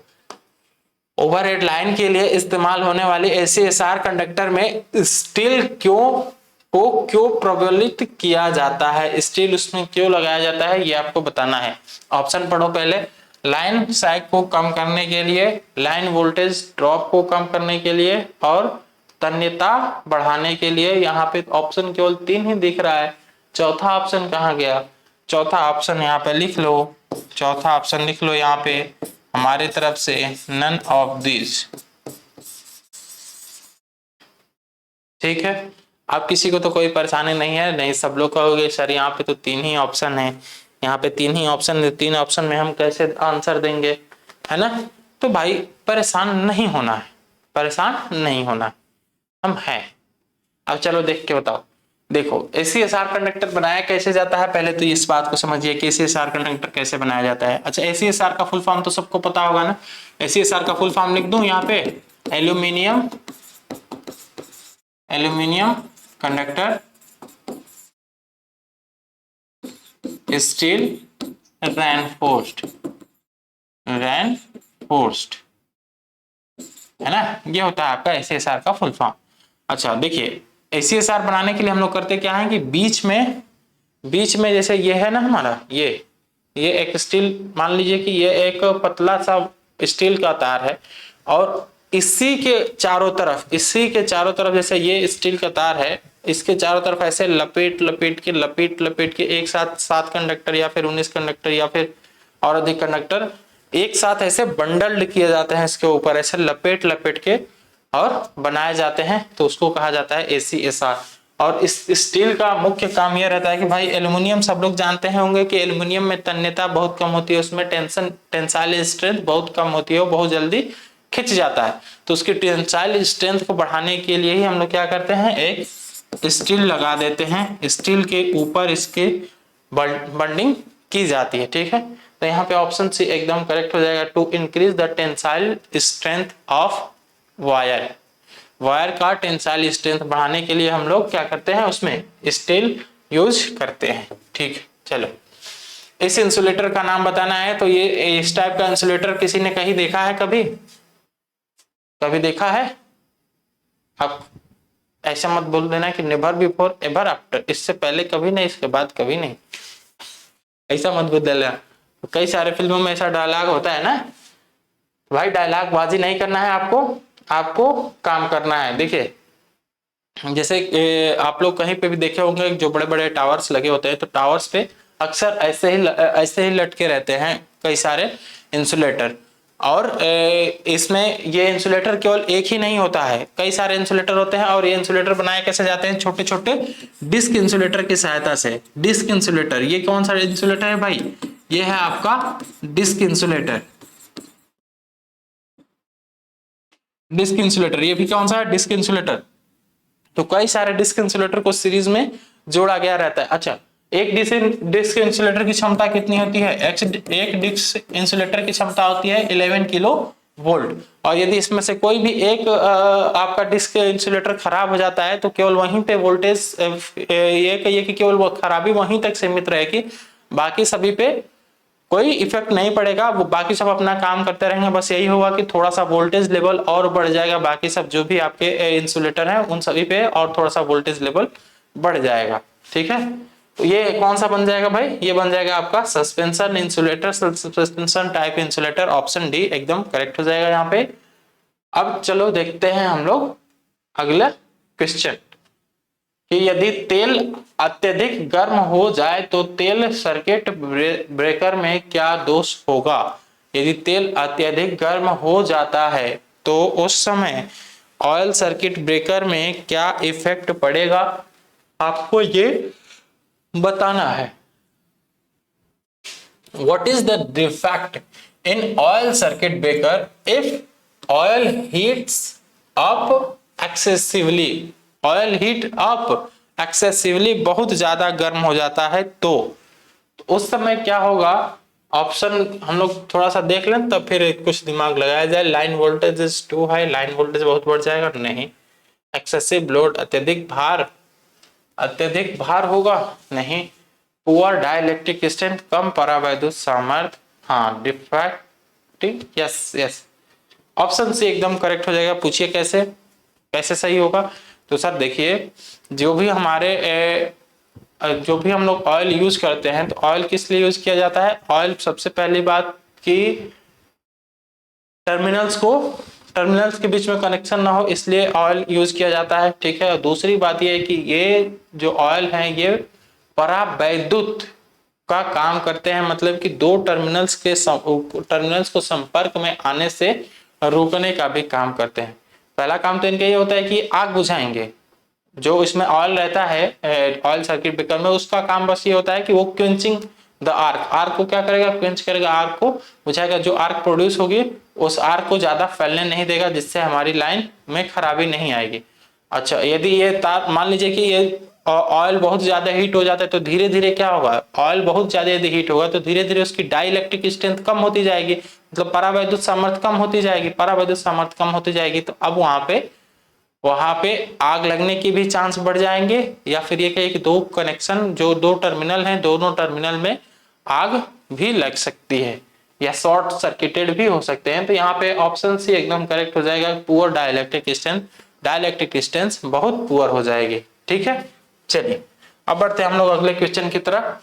ओवरहेड लाइन के लिए इस्तेमाल होने वाले ACSR कंडक्टर में स्टील क्यों प्रबलित किया जाता है, स्टील उसमें क्यों लगाया जाता है, ये आपको बताना है। ऑप्शन पढ़ो पहले। लाइन सैग को कम करने के लिए, लाइन वोल्टेज ड्रॉप को कम करने के लिए, और तन्यता बढ़ाने के लिए। यहाँ पे ऑप्शन केवल 3 ही दिख रहा है, चौथा ऑप्शन कहाँ गया? चौथा ऑप्शन यहाँ पे लिख लो, चौथा ऑप्शन लिख लो यहाँ पे हमारे तरफ से, नन ऑफ दिस। ठीक है, अब किसी को तो कोई परेशानी नहीं है? नहीं, सब लोग कहोगे सर यहाँ पे तो 3 ही ऑप्शन है, यहाँ पे 3 ही ऑप्शन, 3 ऑप्शन में हम कैसे आंसर देंगे, है ना? तो भाई परेशान नहीं होना है, परेशान नहीं होना है, हम हैं। अब चलो देख के बताओ। देखो ACSR कंडक्टर बनाया कैसे जाता है, पहले तो इस बात को समझिए कि ACSR कंडक्टर कैसे बनाया जाता है। अच्छा, ACSR का फुल फॉर्म तो सबको पता होगा ना? ACSR का फुल फॉर्म लिख दूं यहाँ पे, एल्यूमिनियम कंडक्टर स्टील reinforced, है ना? ये होता है आपका ACSR का फुल फॉर्म। अच्छा देखिए, ACSR बनाने के लिए हम लोग करते क्या है कि बीच में जैसे ये है ना हमारा, ये एक स्टील, मान लीजिए कि ये एक पतला सा स्टील का तार है, और इसी के चारों तरफ जैसे ये स्टील का तार है, इसके चारों तरफ ऐसे लपेट के एक साथ 7 कंडक्टर या फिर 19 कंडक्टर या फिर और अधिक कंडक्टर एक साथ ऐसे बंडल्ड किए जाते हैं, इसके ऊपर ऐसे लपेट के और बनाए जाते हैं, तो उसको कहा जाता है ACSR। और इस स्टील का मुख्य काम यह रहता है कि भाई एल्युमिनियम, सब लोग जानते हैं होंगे कि एल्युमिनियम में तन्यता बहुत कम होती है, उसमें टेंसाइल स्ट्रेंथ बहुत कम होती है, वो बहुत जल्दी खिंच जाता है। तो उसकी टेंसाइल स्ट्रेंथ को बढ़ाने के लिए ही हम लोग क्या करते हैं, एक स्टील लगा देते हैं, स्टील के ऊपर इसके बॉन्डिंग की जाती है। ठीक है, तो यहाँ पे ऑप्शन सी एकदम करेक्ट हो जाएगा, to increase the tensile strength of wire का टेंसाइल स्ट्रेंथ बढ़ाने के लिए हम लोग क्या करते हैं, उसमें स्टील यूज करते हैं। ठीक, चलो इस इंसुलेटर का नाम बताना है। तो ये इस टाइप का इंसुलेटर किसी ने कहीं देखा है, कभी देखा है? अब ऐसा मत बोल देना कि नेवर बिफोर एवर आफ्टर, इससे पहले कभी नहीं, इसके बाद कभी नहीं, ऐसा मत बोल देना। कई सारे फिल्मों में ऐसा डायलॉग होता है ना, भाई डायलॉग बाजी नहीं करना है, आपको काम करना है। देखिए जैसे आप लोग कहीं पे भी देखे होंगे जो बड़े बड़े टावर्स लगे होते हैं, तो टावर्स पे अक्सर ऐसे ही लटके रहते हैं कई सारे इंसुलेटर। और इसमें ये इंसुलेटर केवल एक ही नहीं होता है, कई सारे इंसुलेटर होते हैं। और ये इंसुलेटर बनाए कैसे जाते हैं, छोटे छोटे डिस्क इंसुलेटर की सहायता से। डिस्क इंसुलेटर, ये कौन सा इंसुलेटर है भाई? ये है आपका डिस्क इंसुलेटर। ये भी कौन सा है? Disc insulator. तो कई सारे डिस्क इंसुलेटर को सीरीज में जोड़ा गया रहता है। अच्छा, एक डिस्क इंसुलेटर की क्षमता कितनी होती है? एक डिस्क इंसुलेटर की क्षमता होती है 11 किलो वोल्ट। और यदि इसमें से कोई भी एक आपका डिस्क इंसुलेटर खराब हो जाता है, तो केवल वहीं पे वोल्टेज, ये कहिए कि केवल वो खराबी वहीं तक सीमित रहेगी, बाकी सभी पे कोई इफेक्ट नहीं पड़ेगा, वो बाकी सब अपना काम करते रहेंगे। बस यही होगा कि थोड़ा सा वोल्टेज लेवल और बढ़ जाएगा, बाकी सब जो भी आपके इंसुलेटर हैं उन सभी पे और थोड़ा सा वोल्टेज लेवल बढ़ जाएगा। ठीक है, तो ये कौन सा बन जाएगा भाई? ये बन जाएगा आपका suspension insulator, suspension type insulator. Option D एकदम करेक्ट हो जाएगा यहाँ पे। अब चलो देखते हैं हम लोग अगला क्वेश्चन, कि यदि तेल अत्यधिक गर्म हो जाए तो तेल सर्किट ब्रेकर में क्या दोष होगा? यदि तेल अत्यधिक गर्म हो जाता है तो उस समय ऑयल सर्किट ब्रेकर में क्या इफेक्ट पड़ेगा, आपको ये बताना है। What is the defect in oil circuit breaker if oil heats up excessively? Oil heat up excessively, बहुत ज्यादा गर्म हो जाता है तो उस समय क्या होगा? ऑप्शन हम लोग थोड़ा सा देख लें तब फिर कुछ दिमाग लगाया जाए। Line voltage is too high, line voltage बहुत बढ़ जाएगा, नहीं। एक्सेसिव लोड, अत्यधिक भार होगा, नहीं। पुअर डाइलेक्ट्रिक स्ट्रेंथ, कम परावैद्युत सामर्थ्य, हाँ diffractive, yes yes, option C एकदम करेक्ट हो जाएगा। पूछिए कैसे, कैसे सही होगा। तो सर देखिए, जो भी हमारे जो भी हम लोग ऑयल यूज करते हैं, तो ऑयल किस लिए यूज किया जाता है? ऑयल सबसे पहली बात कि टर्मिनल्स को, टर्मिनल्स के बीच में कनेक्शन ना हो इसलिए ऑयल यूज किया जाता है, ठीक है। और दूसरी बात ये है कि ये जो ऑयल है ये परावैद्युत का काम करते हैं, मतलब कि दो टर्मिनल्स के टर्मिनल्स को संपर्क में आने से रोकने का भी काम करते हैं। पहला काम तो इनका ये होता है कि आग बुझाएंगे। जो इसमें ऑयल रहता है ऑयल सर्किट ब्रेकर में, उसका काम बस ये होता है कि वो क्विंचिंग द आर्क, आर्क को क्या करेगा? क्विंच करेगा, आर्क को बुझाएगा। जो आर्क प्रोड्यूस होगी उस आर्क को ज्यादा फैलने नहीं देगा, जिससे हमारी लाइन में खराबी नहीं आएगी। अच्छा, यदि ये तार मान लीजिए कि ये ऑयल बहुत ज्यादा हीट हो जाता है, तो धीरे धीरे क्या होगा? ऑयल बहुत ज्यादा यदि हीट होगा तो धीरे धीरे उसकी डाइलेक्ट्रिक स्ट्रेंथ कम होती जाएगी, मतलब परावैद्युत सामर्थ्य कम होती जाएगी, परावैद्युत सामर्थ्य कम होती जाएगी। तो अब वहां पे आग लगने की भी चांस बढ़ जाएंगे, या फिर ये कहिए कि दो कनेक्शन, जो दो टर्मिनल हैं, दोनों टर्मिनल में आग भी लग सकती है, या शॉर्ट सर्किटेड भी हो सकते हैं। तो यहाँ पे ऑप्शन सी एकदम करेक्ट हो जाएगा, poor dielectric strength, dielectric distance बहुत पुअर हो जाएगी, ठीक है। चलिए अब बढ़ते हैं हम लोग अगले क्वेश्चन की तरफ।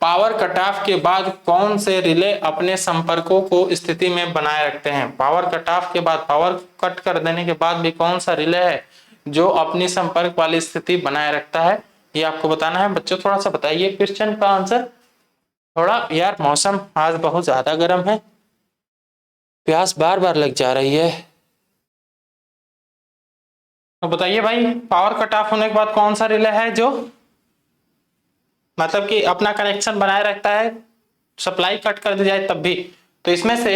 पावर कट ऑफ के बाद कौन से रिले अपने संपर्कों को स्थिति में बनाए रखते हैं? पावर कट ऑफ के बाद, पावर कट कर देने के बाद भी कौन सा रिले है जो अपनी संपर्क वाली स्थिति बनाए रखता है? ये आपको बताना है बच्चों। थोड़ा सा बताइए क्वेश्चन का आंसर। थोड़ा यार मौसम आज बहुत ज्यादा गर्म है, प्यास बार बार लग जा रही है। तो बताइए भाई, पावर कट ऑफ होने के बाद कौन सा रिले है जो मतलब कि अपना कनेक्शन बनाए रखता है, सप्लाई कट कर दी जाए तब भी? तो इसमें से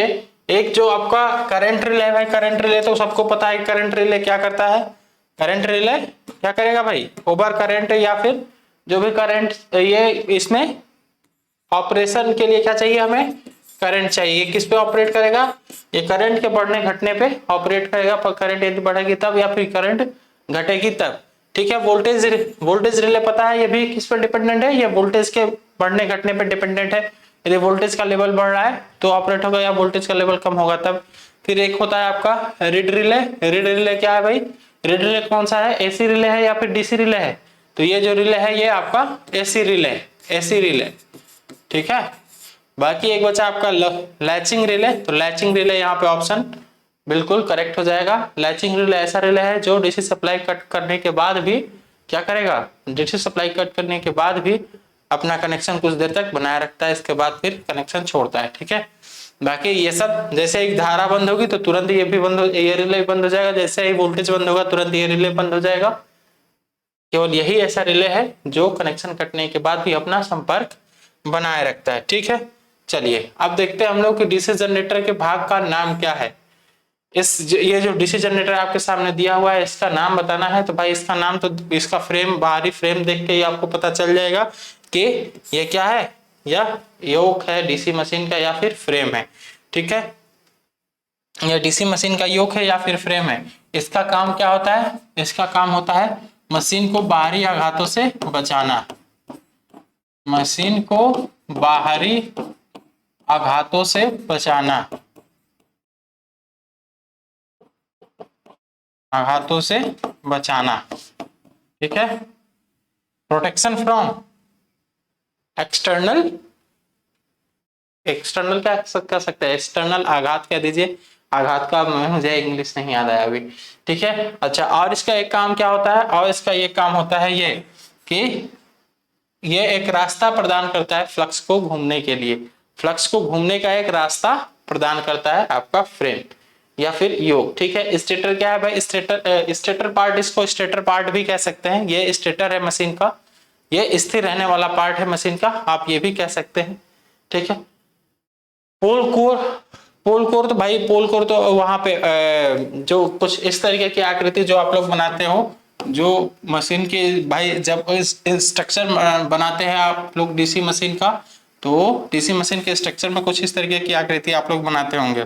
एक जो आपका करंट रिले है भाई, करंट रिले तो सबको पता है करंट रिले क्या करता है। करंट रिले क्या करेगा भाई? ओवर करंट या फिर जो भी करंट, ये इसमें ऑपरेशन के लिए क्या चाहिए हमें? करंट चाहिए। किस पे ऑपरेट करेगा? ये करंट के बढ़ने घटने पे ऑपरेट करेगा। पर करंट यदि बढ़ेगी तब या फिर करंट घटेगी तब, ठीक है। वोल्टेज, वोल्टेज रिले पता है ये भी किस पर डिपेंडेंट है? ये वोल्टेज के बढ़ने घटने पर डिपेंडेंट है। यदि वोल्टेज का लेवल बढ़ रहा है तो ऑपरेट होगा, या वोल्टेज का लेवल कम होगा तब। फिर एक होता है आपका रीड रिले। रीड रिले क्या है भाई? रीड रिले कौन सा है? एसी रिले है या फिर डीसी रिले है? तो ये जो रिले है ये आपका एसी रिले, एसी रिले, ठीक है। बाकी एक बचा आपका लैचिंग रिले। तो लैचिंग रिले यहाँ पे ऑप्शन बिल्कुल करेक्ट हो जाएगा। लैचिंग रिले ऐसा रिले है जो डीसी सप्लाई कट करने के बाद भी क्या करेगा? डीसी सप्लाई कट करने के बाद भी अपना कनेक्शन कुछ देर तक बनाए रखता है, इसके बाद फिर कनेक्शन छोड़ता है, ठीक है। बाकी ये सब जैसे एक धारा बंद होगी तो तुरंत ये भी बंद हो, ये रिले बंद हो जाएगा। जैसे ही वोल्टेज बंद होगा तुरंत ये रिले बंद हो जाएगा। केवल यही ऐसा रिले है जो कनेक्शन कटने के बाद भी अपना संपर्क बनाए रखता है, ठीक है। चलिए अब देखते हैं हम लोग कि डीसी जनरेटर के भाग का नाम क्या है। ये जो डीसी जनरेटर आपके सामने दिया हुआ है इसका नाम बताना है। तो भाई इसका नाम तो इसका फ्रेम, बाहरी फ्रेम देख के ही आपको पता चल जाएगा कि ये क्या है, या योक है डीसी मशीन का या फिर फ्रेम है, ठीक है। या डीसी मशीन का योक है या फिर फ्रेम है। इसका काम क्या होता है? इसका काम होता है मशीन को बाहरी आघातों से बचाना, मशीन को बाहरी आघातों से बचाना, आघातों से बचाना, ठीक है। प्रोटेक्शन फ्रॉम एक्सटर्नल, एक्सटर्नल क्या कर सकते हैं? एक्सटर्नल आघात कह दीजिए। आघात का मुझे इंग्लिश नहीं याद आया अभी, ठीक है। अच्छा, और इसका एक काम क्या होता है? और इसका ये काम होता है ये कि ये एक रास्ता प्रदान करता है फ्लक्स को घूमने के लिए। फ्लक्स को घूमने का एक रास्ता प्रदान करता है आपका फ्रेम या फिर योग, ठीक है। स्टेटर क्या है भाई? स्टेटर, स्टेटर पार्ट, इसको स्टेटर पार्ट भी कह सकते हैं। ये स्टेटर है मशीन का, ये स्थिर रहने वाला पार्ट है मशीन का, आप ये भी कह सकते हैं, ठीक है। पोल कोर, पोल कोर तो भाई, पोल कोर तो वहां पे जो कुछ इस तरीके की आकृति जो आप लोग बनाते हो, जो मशीन के भाई जब स्ट्रक्चर बनाते हैं आप लोग डीसी मशीन का, तो डीसी मशीन के स्ट्रक्चर में कुछ इस तरीके की आकृति आप लोग बनाते होंगे।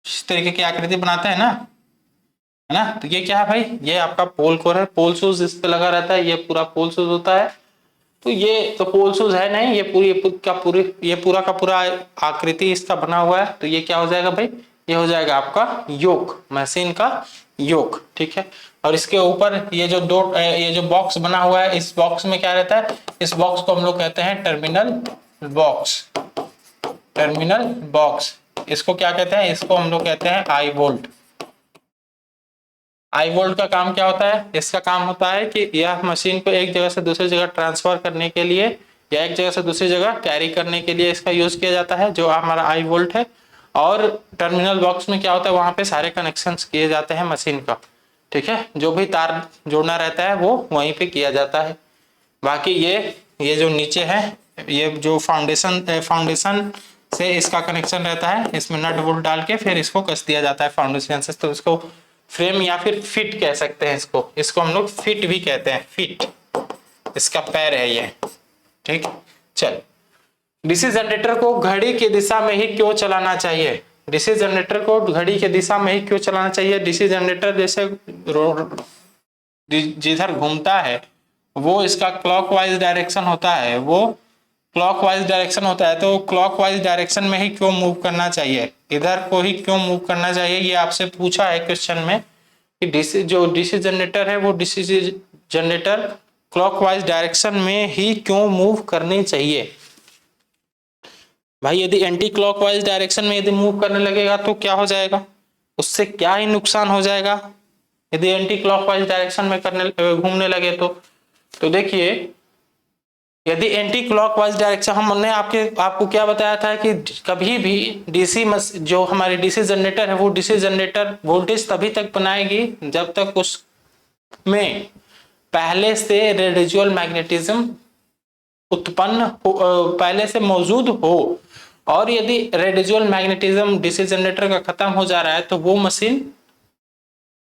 इस तरीके की आकृति बनाते हैं ना। है ना। तो ये क्या है भाई, ये आपका पोल कोर है, पोल शूज इस पे लगा रहता है, ये पूरा पोल शूज होता है। तो ये तो पोल शूज है नहीं, ये पूरा का पूरा आकृति इसका बना हुआ है। तो ये क्या हो जाएगा भाई, ये हो जाएगा आपका योक, मशीन का योक, ठीक है। और इसके ऊपर ये जो बॉक्स बना हुआ है, इस बॉक्स में क्या रहता है, इस बॉक्स को हम लोग कहते हैं टर्मिनल बॉक्स। टर्मिनल बॉक्स, इसको क्या कहते हैं, इसको हम लोग कहते हैं आई वोल्ट। आई वोल्ट का काम क्या होता है, इसका काम होता है कि यह मशीन को एक जगह से दूसरी जगह ट्रांसफर करने के लिए या एक जगह से दूसरी जगह कैरी करने के लिए इसका यूज किया जाता है, जो हमारा आई वोल्ट है। और टर्मिनल बॉक्स में क्या होता है, वहां पे सारे कनेक्शंस किए जाते हैं मशीन का, ठीक है। जो भी तार जोड़ना रहता है वो वहीं पे किया जाता है। बाकी ये जो नीचे है, ये जो फाउंडेशन से इसका कनेक्शन रहता है, इसमें नट बोल्ट डाल के फिर इसको कस दिया जाता है फाउंडेशन से। तो इसको फ्रेम या फिर फिट कह सकते हैं, इसको हम लोग फिट भी कहते हैं, फिट इसका पैर है ये, ठीक। चल, डीसी जनरेटर को घड़ी की दिशा में ही क्यों चलाना चाहिए, डीसी जनरेटर को घड़ी की दिशा में ही क्यों चलाना चाहिए। डीसी जनरेटर जैसे जिधर घूमता है वो इसका क्लॉकवाइज डायरेक्शन होता है, वो क्लॉकवाइज डायरेक्शन होता है, तो क्लॉकवाइज डायरेक्शन में ही क्यों मूव करना चाहिए, इधर को ही क्यों मूव करना चाहिए। ये आपसे पूछा है क्वेश्चन में कि डीसी जनरेटर है, वो डीसी जनरेटर क्लॉकवाइज डायरेक्शन में ही क्यों मूव करनी चाहिए। भाई यदि एंटी क्लॉकवाइज डायरेक्शन में यदि मूव करने लगेगा तो क्या हो जाएगा, उससे क्या ही नुकसान हो जाएगा यदि एंटी क्लॉकवाइज डायरेक्शन में घूमने लगे तो देखिए, यदि एंटी क्लॉकवाइज डायरेक्शन, हमने आपको क्या बताया था कि कभी भी जो हमारी डीसी जनरेटर है, वो डीसी जनरेटर वोल्टेज तभी तक बनाएगी जब तक उसमें पहले से रेडिजुअल मैग्नेटिज्म पहले से मौजूद हो। और यदि रेडिजुअल मैग्नेटिज्म डीसी जनरेटर का खत्म हो जा रहा है तो वो मशीन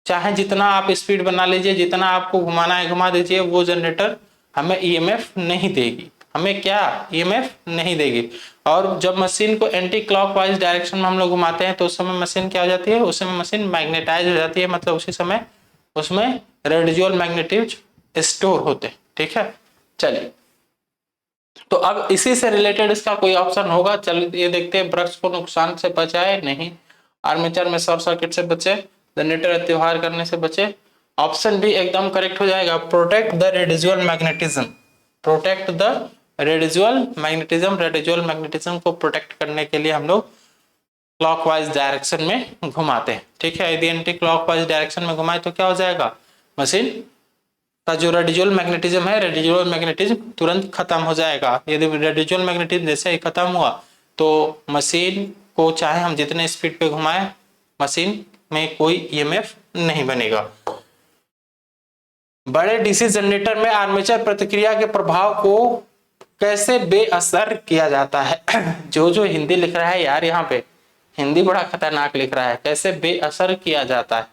चाहे जितना आप स्पीड बना लीजिए, जितना आपको घुमाना है घुमा दीजिए, वो जनरेटर हमें ईएमएफ नहीं देगी, हमें क्या ईएमएफ नहीं देगी। और जब मशीन को एंटी क्लॉकवाइज डायरेक्शन में हम लोग घुमाते हैं तो उस समय मशीन क्या हो जाती है, उस समय मशीन मैग्नेटाइज हो जाती है, मतलब उसी समय उसमें रेडिजुअल मैग्नेटिज्म स्टोर होते हैं, ठीक है। चलिए, तो अब इसी से रिलेटेड इसका कोई ऑप्शन होगा, चलिए ये देखते हैं। ब्रश को नुकसान से बचाए नहीं, आर्मेचर में शॉर्ट सर्किट से बचे, जनरेटर व्यवहार करने से बचे। ऑप्शन भी एकदम करेक्ट हो जाएगा, protect the residual magnetism. Protect the residual magnetism, residual magnetism को प्रोटेक्ट करने के लिए हम लोग क्लॉकवाइज डायरेक्शन में घुमाते हैं, ठीक है। यदि एंटी क्लॉकवाइज डायरेक्शन में घुमाए तो क्या हो जाएगा, मशीन का जो रेडिजुअल मैग्नेटिज्म है, रेडिजुअल मैग्नेटिज्म तुरंत खत्म हो जाएगा। यदि रेडिजुअल मैग्नेटिज्म जैसे ही खत्म हुआ तो मशीन को चाहे हम जितने स्पीड पे घुमाएं, मशीन में कोई ईएमएफ नहीं बनेगा। बड़े डीसी जनरेटर में आर्मेचर प्रतिक्रिया के प्रभाव को कैसे बेअसर किया जाता है। जो हिंदी लिख रहा है यार, यहाँ पे हिंदी बड़ा खतरनाक लिख रहा है, कैसे बेअसर किया जाता है,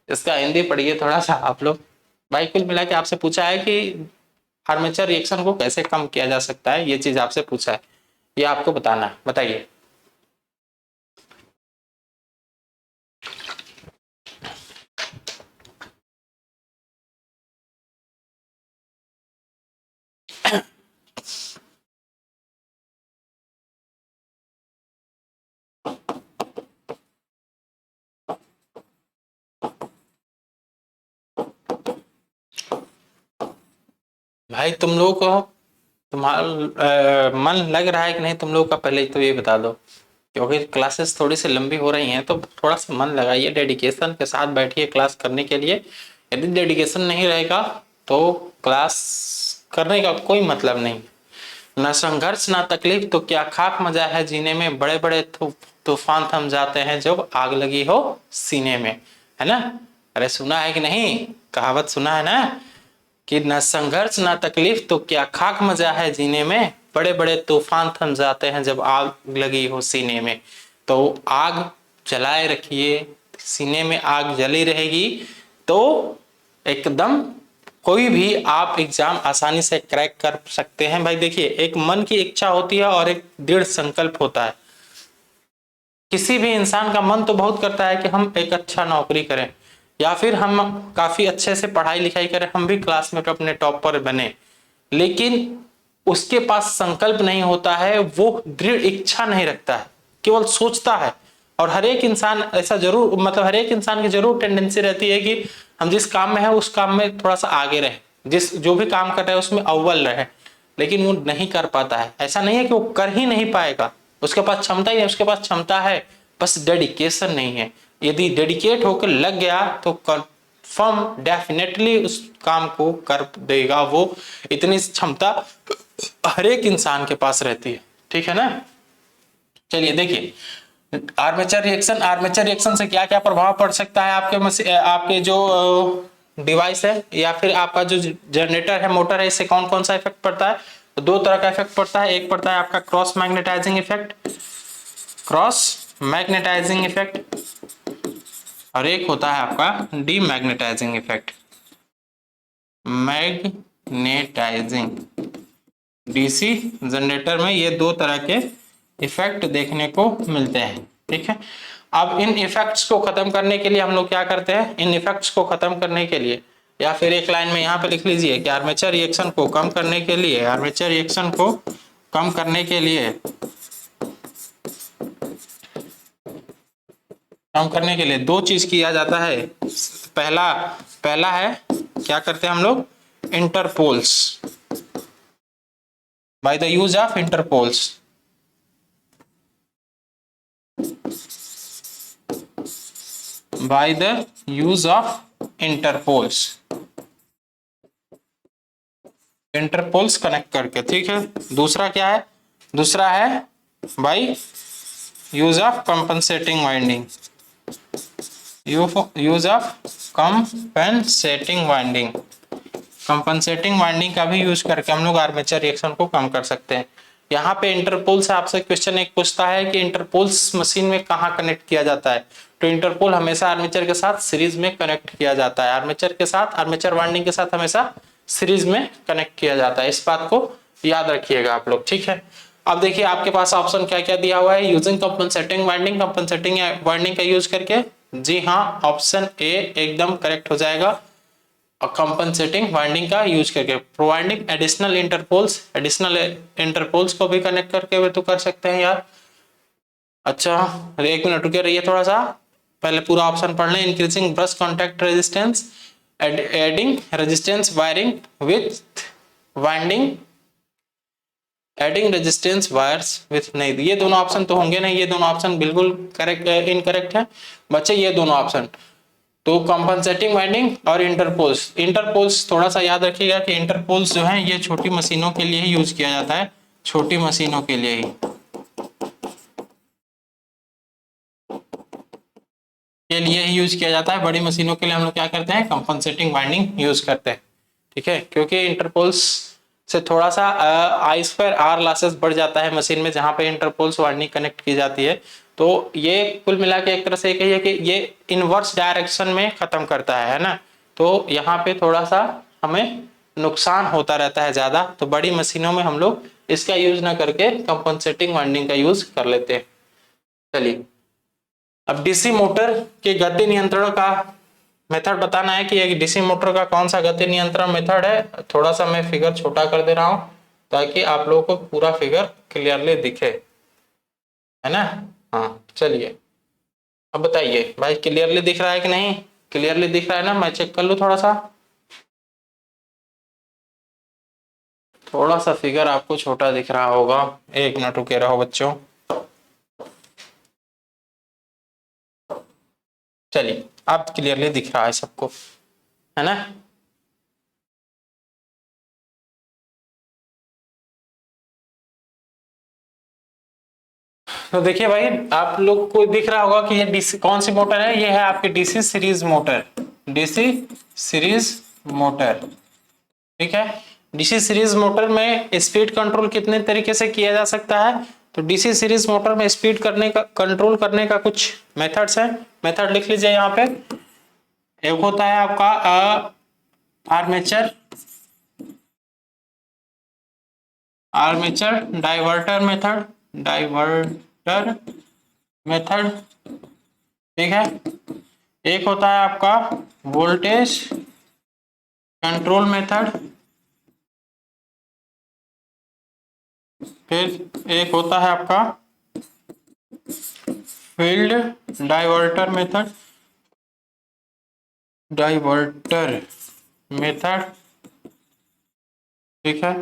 इसका हिंदी पढ़िए थोड़ा सा आप लोग। भाई कुल मिला के आपसे पूछा है कि आर्मेचर रिएक्शन को कैसे कम किया जा सकता है, ये चीज आपसे पूछा है, ये आपको बताना है, बताइए। भाई तुम लोगों को तुम्हारा मन लग रहा है कि नहीं तुम लोगों का, पहले तो ये बता दो, क्योंकि क्लासेस थोड़ी सी लंबी हो रही हैं तो थोड़ा सा मन लगाइए, डेडिकेशन के साथ बैठिए क्लास करने के लिए। यदि डेडिकेशन नहीं रहेगा तो क्लास करने का कोई मतलब नहीं। ना संघर्ष ना तकलीफ तो क्या खाक मजा है जीने में, बड़े बड़े तूफान थम जाते हैं जब आग लगी हो सीने में, है ना। अरे सुना है कि नहीं, कहावत सुना है ना कि न संघर्ष ना तकलीफ तो क्या खाक मजा है जीने में, बड़े बड़े तूफान थम जाते हैं जब आग लगी हो सीने में। तो आग जलाए रखिए, सीने में आग जली रहेगी तो एकदम कोई भी आप एग्जाम आसानी से क्रैक कर सकते हैं। भाई देखिए, एक मन की इच्छा होती है और एक दृढ़ संकल्प होता है। किसी भी इंसान का मन तो बहुत करता है कि हम एक अच्छा नौकरी करें या फिर हम काफी अच्छे से पढ़ाई लिखाई करें, हम भी क्लास में अपने टॉप पर बने, लेकिन उसके पास संकल्प नहीं होता है, वो दृढ़ इच्छा नहीं रखता है, केवल सोचता है। और हर एक इंसान ऐसा जरूर, मतलब हर एक इंसान की जरूर टेंडेंसी रहती है कि हम जिस काम में है उस काम में थोड़ा सा आगे रहे, जिस जो भी काम कर रहे हैं उसमें अव्वल रहे, लेकिन वो नहीं कर पाता है। ऐसा नहीं है कि वो कर ही नहीं पाएगा, उसके पास क्षमता ही नहीं, उसके पास क्षमता है, बस डेडिकेशन नहीं है। यदि डेडिकेट होकर लग गया तो कंफर्म डेफिनेटली उस काम को कर देगा वो। इतनी क्षमता हर एक इंसान के पास रहती है, ठीक है ना। चलिए देखिए, आर्मेचर रिएक्शन से क्या क्या प्रभाव पड़ सकता है आपके जो डिवाइस है या फिर आपका जो जनरेटर है, मोटर है, इससे कौन कौन सा इफेक्ट पड़ता है। तो दो तरह का इफेक्ट पड़ता है, एक पड़ता है आपका क्रॉस मैग्नेटाइजिंग इफेक्ट, और एक होता है आपका demagnetizing effect. Magnetizing, DC generator में ये दो तरह के इफेक्ट देखने को मिलते हैं, ठीक है। अब इन इफेक्ट्स को खत्म करने के लिए हम लोग क्या करते हैं, इन इफेक्ट्स को खत्म करने के लिए, या फिर एक लाइन में यहाँ पे लिख लीजिए कि आर्मेचर रिएक्शन को कम करने के लिए, दो चीज किया जाता है। पहला है, क्या करते हैं हम लोग, Interpol's, by the use of Interpol's. By the use of Interpol's connect करके, ठीक है। दूसरा क्या है, दूसरा है by use of compensating winding, use of compensating winding का भी यूज करके हम लोग आर्मेचर रिएक्शन को कम कर सकते हैं। यहाँ पे इंटरपोल से आपसे क्वेश्चन एक पूछता है कि इंटरपोल्स मशीन में कहाँ कनेक्ट किया जाता है। तो इंटरपोल हमेशा आर्मेचर के साथ सीरीज में कनेक्ट किया जाता है, आर्मेचर वाइंडिंग के साथ हमेशा सीरीज में कनेक्ट किया जाता है। इस बात को याद रखिएगा आप लोग, ठीक है। अब देखिए आपके पास ऑप्शन क्या क्या दिया हुआ है, यूजिंग कंपनसेटिंग वाइंडिंग का यूज करके। जी हाँ, ऑप्शन ए एकदम करेक्ट हो जाएगा, कंपनसेटिंग वाइंडिंग का यूज करके। प्रोवाइडिंग एडिशनल इंटरपोल्स को भी कनेक्ट करके भी तो कर सकते हैं यार। अच्छा, एक मिनट रुके रहिए थोड़ा सा, पहले पूरा ऑप्शन पढ़ लें। Increasing brush contact resistance, adding resistance wiring with winding, adding resistance wires with, नहीं ये दोनों ऑप्शन तो होंगे नहीं, ये दोनों ऑप्शन बिल्कुल करेक्ट इनकरेक्ट है बच्चे, ये दोनों ऑप्शन। तो कंपनसेटिंग वाइंडिंग और इंटरपोल्स थोड़ा सा याद रखिएगा कि इंटरपोल्स जो है ये छोटी मशीनों के लिए ही यूज किया जाता है, छोटी मशीनों के लिए ही यूज किया जाता है। बड़ी मशीनों के लिए हम लोग क्या करते हैं, कंपनसेटिंग वाइंडिंग यूज करते हैं, ठीक है। क्योंकि इंटरपोल्स से थोड़ा सा आई स्क्वायर आर लॉसेस बढ़ जाता है मशीन में, जहां पे इंटरपोल्स वाइंडिंग कनेक्ट की जाती है। तो ये कुल मिला के एक तरह से कहिए कि ये इनवर्स डायरेक्शन में खत्म करता है ना। तो यहाँ पे थोड़ा सा हमें नुकसान होता रहता है ज्यादा, तो बड़ी मशीनों में हम लोग इसका यूज ना करके कंपनसेटिंग वाइंडिंग का यूज कर लेते हैं। चलिए, अब डीसी मोटर के गति नियंत्रण का मेथड बताना है कि एक डीसी मोटर का कौन सा गति नियंत्रण मेथड है। थोड़ा सा मैं फिगर छोटा कर दे रहा हूं ताकि आप लोगों को पूरा फिगर क्लियरली दिखे, है ना। हाँ चलिए, अब बताइए भाई, क्लियरली दिख रहा है कि नहीं, क्लियरली दिख रहा है ना, मैं चेक कर लूं थोड़ा सा। थोड़ा सा फिगर आपको छोटा दिख रहा होगा, एक मिनट रुके रहो बच्चों। चलिए, अब क्लियरली दिख रहा है सबको, है ना। तो देखिए भाई, आप लोग को दिख रहा होगा कि ये डीसी कौन सी मोटर है, ये है आपकी डीसी सीरीज मोटर, ठीक है। डीसी सीरीज मोटर में स्पीड कंट्रोल कितने तरीके से किया जा सकता है। तो डीसी सीरीज मोटर में स्पीड कंट्रोल करने का कुछ मेथड्स हैं, मेथड लिख लीजिए यहाँ पे। एक होता है आपका आर्मेचर डाइवर्टर मेथड, ठीक है। एक होता है आपका वोल्टेज कंट्रोल मेथड, फिर एक होता है आपका फील्ड डाइवर्टर मेथड, ठीक है।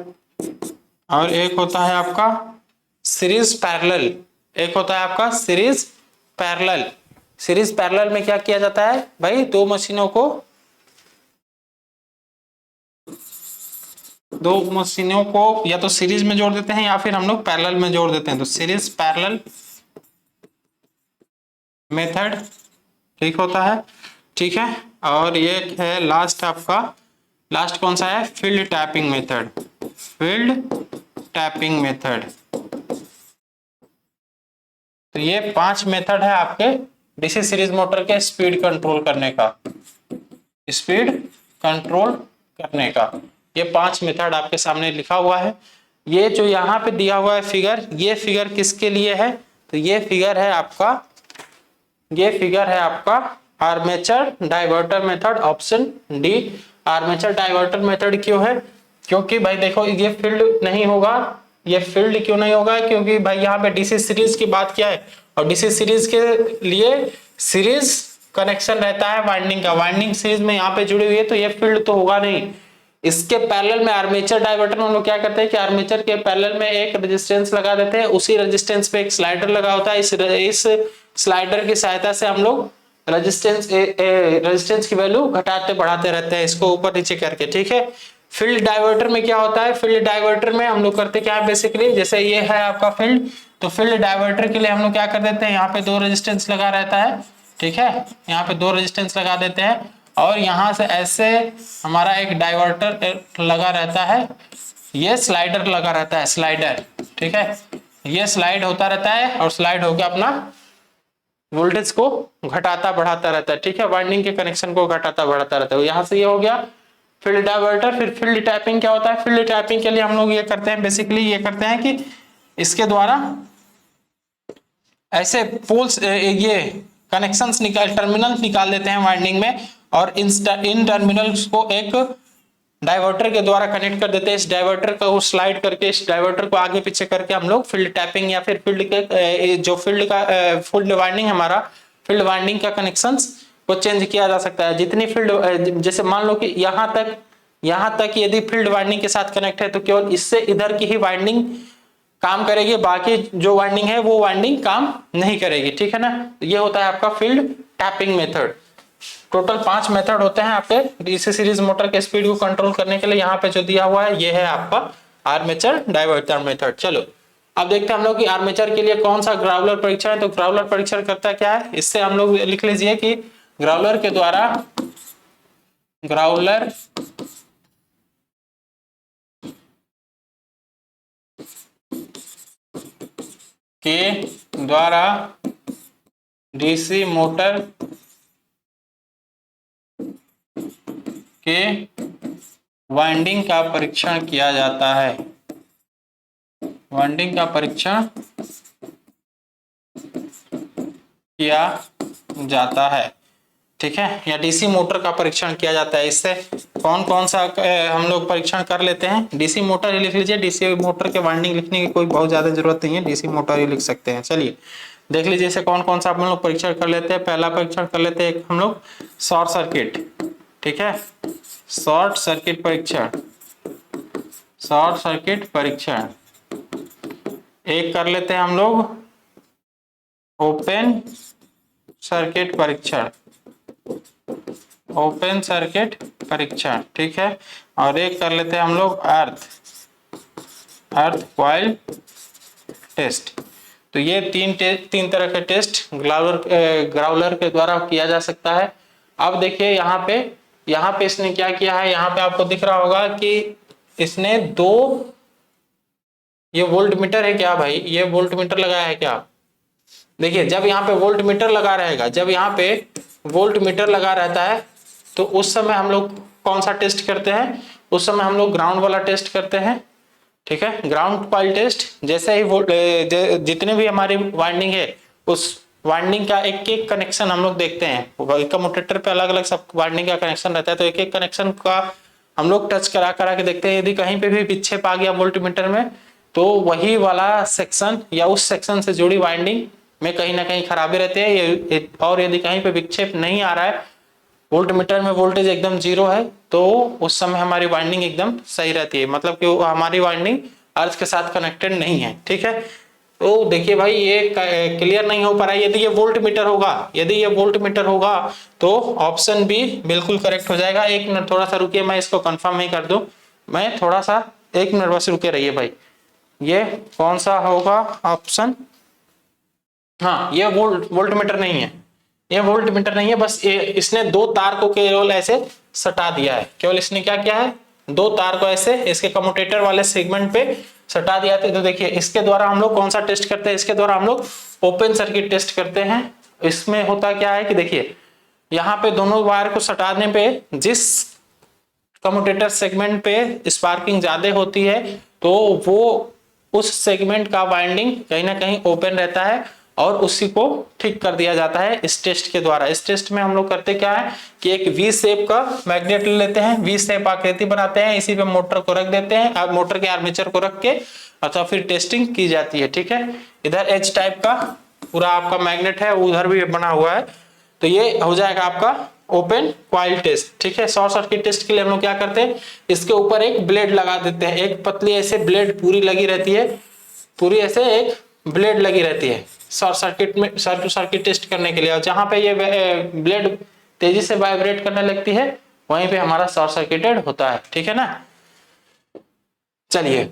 और एक होता है आपका सीरीज पैरेलल, एक होता है आपका सीरीज पैरेलल। सीरीज पैरेलल में क्या किया जाता है भाई, दो मशीनों को या तो सीरीज में जोड़ देते हैं या फिर हम लोग पैरेलल में जोड़ देते हैं, तो सीरीज पैरेलल मेथड ठीक होता है, ठीक है। और ये है लास्ट आपका, लास्ट कौन सा है, field tapping method, field tapping method. तो ये 5 मेथड है आपके डीसी सीरीज मोटर के स्पीड कंट्रोल करने का, स्पीड कंट्रोल करने का। ये 5 मेथड आपके सामने लिखा हुआ है। ये जो यहाँ पे दिया हुआ है फिगर, ये फिगर किसके लिए है, तो ये फिगर है आपका armature diverter method, option D. Armature diverter method क्यों है, क्योंकि भाई देखो ये फील्ड नहीं होगा, ये फील्ड क्यों नहीं होगा, क्योंकि भाई यहाँ पे डीसी सीरीज की बात क्या है, और डीसी सीरीज के लिए सीरीज कनेक्शन रहता है वाइंडिंग का, वाइंडिंग सीरीज में यहाँ पे जुड़ी हुई है, तो ये फील्ड तो होगा नहीं। इसके पैरेलल में आर्मेचर डाइवर्टर में हम लोग क्या करते हैं कि आर्मेचर के पैरेलल में एक रेजिस्टेंस लगा देते हैं, उसी रेजिस्टेंस पे एक स्लाइडर लगा होता है, इस स्लाइडर की सहायता से हम लोग रेजिस्टेंस की वैल्यू घटाते बढ़ाते रहते हैं, इसको ऊपर नीचे करके, ठीक है। फील्ड डाइवर्टर में क्या होता है, फील्ड डाइवर्टर में हम लोग करते क्या है बेसिकली, जैसे ये है आपका फील्ड, तो फील्ड डाइवर्टर के लिए हम लोग क्या कर देते हैं, यहाँ पे 2 रेजिस्टेंस लगा रहता है, ठीक है, यहाँ पे 2 रेजिस्टेंस लगा देते हैं, और यहाँ से ऐसे हमारा एक डाइवर्टर लगा रहता है, ये स्लाइडर लगा रहता है, स्लाइडर, ठीक है, ये स्लाइड होता रहता है और स्लाइड होकर अपना वोल्टेज को घटाता बढ़ाता रहता है, ठीक है, वाइंडिंग के कनेक्शन को घटाता बढ़ाता रहता है। यहाँ से ये हो गया फील्ड डाइवर्टर। फिर फील्ड टैपिंग क्या होता है, फील्ड टैपिंग के लिए हम लोग ये करते हैं, बेसिकली ये करते हैं कि इसके द्वारा ऐसे पोल्स, ये कनेक्शंस निकाल, टर्मिनल निकाल देते हैं वाइंडिंग में, और इन टर्मिनल्स को एक डाइवर्टर के द्वारा कनेक्ट कर देते हैं। इस डाइवर्टर को स्लाइड करके, इस डाइवर्टर को आगे पीछे करके हम लोग फील्ड टैपिंग या फिर फील्ड के जो फील्ड वाइंडिंग हमारा फील्ड वाइंडिंग का कनेक्शंस को चेंज किया जा सकता है। जितनी फील्ड, जैसे मान लो कि यहाँ तक यदि फील्ड वाइंडिंग के साथ कनेक्ट है तो केवल इससे इधर की ही वाइंडिंग काम करेगी, बाकी जो वाइंडिंग है वो वाइंडिंग काम नहीं करेगी, ठीक है ना। ये होता है आपका field tapping method. Total 5 method होते हैं आपके डीसी सीरीज मोटर के स्पीड को कंट्रोल करने के लिए। यहाँ पे जो दिया हुआ है ये है आपका आर्मेचर डाइवर्टर मेथड। चलो अब देखते हैं हम लोग कि आर्मेचर के लिए कौन सा ग्राउलर परीक्षण है। तो ग्राउलर परीक्षण करता क्या है, इससे हम लोग लिख लीजिए कि ग्राउलर के द्वारा डीसी मोटर के वाइंडिंग का परीक्षण किया जाता है, वाइंडिंग का परीक्षण किया जाता है, ठीक है, या डीसी मोटर का परीक्षण किया जाता है। इससे कौन कौन सा हम लोग परीक्षण कर लेते हैं, डीसी मोटर ही लिख लीजिए, डीसी मोटर के वाइंडिंग लिखने की कोई बहुत ज्यादा जरूरत नहीं है, डीसी मोटर ही लिख सकते हैं। चलिए देख लीजिए इसे कौन कौन सा हम लोग परीक्षण कर लेते हैं। पहला परीक्षण कर लेते हैं हम लोग शॉर्ट सर्किट, ठीक है, शॉर्ट सर्किट परीक्षण, शॉर्ट सर्किट परीक्षण। एक कर लेते हैं हम लोग ओपन सर्किट परीक्षण, ओपन सर्किट परीक्षण, ठीक है, और एक कर लेते हैं हम लोग अर्थ कॉइल टेस्ट। तो ये तीन तरह के टेस्ट ग्राउलर के द्वारा किया जा सकता है। अब देखिए यहाँ पे इसने क्या किया है, यहाँ पे आपको दिख रहा होगा कि इसने 2, ये वोल्ट मीटर है क्या भाई, ये वोल्ट मीटर लगाया है क्या। देखिए जब यहाँ पे वोल्ट मीटर लगा रहेगा, जब यहाँ पे वोल्ट मीटर लगा रहता है तो उस समय हम लोग कौन सा टेस्ट करते हैं, उस समय हम लोग ग्राउंड वाला टेस्ट करते हैं, ठीक है, ग्राउंड कॉइल टेस्ट। जैसे ही जितने भी हमारी वाइंडिंग है उस वाइंडिंग का एक एक कनेक्शन हम लोग देखते हैं। कम्यूटेटर पे अलग अलग सब वाइंडिंग का कनेक्शन रहता है, तो एक एक कनेक्शन का हम लोग टच करा करा के देखते हैं। यदि कहीं पे भी विक्षेप आ गया वोल्टमीटर में, तो वही वाला सेक्शन या उस सेक्शन से जुड़ी वाइंडिंग में कहीं ना कहीं खराबी रहती है। और यदि कहीं पे विक्षेप नहीं आ रहा है, वोल्टमीटर में वोल्टेज एकदम जीरो है, तो उस समय हमारी वाइंडिंग एकदम सही रहती है, मतलब कि हमारी वाइंडिंग अर्थ के साथ कनेक्टेड नहीं है। ठीक है, तो देखिए भाई ये क्लियर नहीं हो पा रहा है। यदि ये वोल्टमीटर होगा, यदि ये वोल्टमीटर होगा तो ऑप्शन बी बिल्कुल करेक्ट हो जाएगा। एक मिनट थोड़ा सा रुकिए, मैं इसको कंफर्म ही कर दूं। मैं थोड़ा सा एक मिनट बस रुके रहिए भाई। ये कौन सा होगा ऑप्शन? हाँ, ये वोल्टमीटर नहीं है, ये वोल्टमीटर नहीं है। बस इसने दो तार को केवल ऐसे सटा दिया है। केवल इसने क्या किया है, दो तार को ऐसे इसके कम्यूटेटर वाले सेगमेंट पे सटा दिया था। तो देखिए इसके द्वारा हम लोग कौन सा टेस्ट करते हैं, इसके द्वारा हम लोग ओपन सर्किट टेस्ट करते हैं। इसमें होता क्या है कि देखिए यहाँ पे दोनों वायर को सटाने पे जिस कम्यूटेटर सेगमेंट पे स्पार्किंग ज्यादा होती है, तो वो उस सेगमेंट का वाइंडिंग कहीं ना कहीं ओपन रहता है और उसी को ठीक कर दिया जाता है इस टेस्ट के द्वारा। इस टेस्ट में हम लोग करते क्या है कि एक वी शेप का मैग्नेट लेते हैं, वी शेप आकृति बनाते हैं, इसी पे मोटर को रख देते हैं, अब मोटर के आर्मेचर को रख के अथवा फिर टेस्टिंग की जाती है। ठीक है, इधर एच टाइप का पूरा आपका मैग्नेट है, उधर भी बना हुआ है, तो ये हो जाएगा आपका ओपन कॉइल टेस्ट। ठीक है, शॉर्ट सर्किट टेस्ट के लिए हम लोग क्या करते हैं, इसके ऊपर एक ब्लेड लगा देते हैं, एक पतली ऐसे ब्लेड पूरी लगी रहती है, पूरी ऐसे एक ब्लेड लगी रहती है शॉर्ट सर्किट में, सर्किट टेस्ट करने के लिए। और जहां पे ये ब्लेड तेजी से वाइब्रेट करने लगती है, वहीं पे हमारा शॉर्ट सर्किटेड होता है। ठीक है ना। चलिए,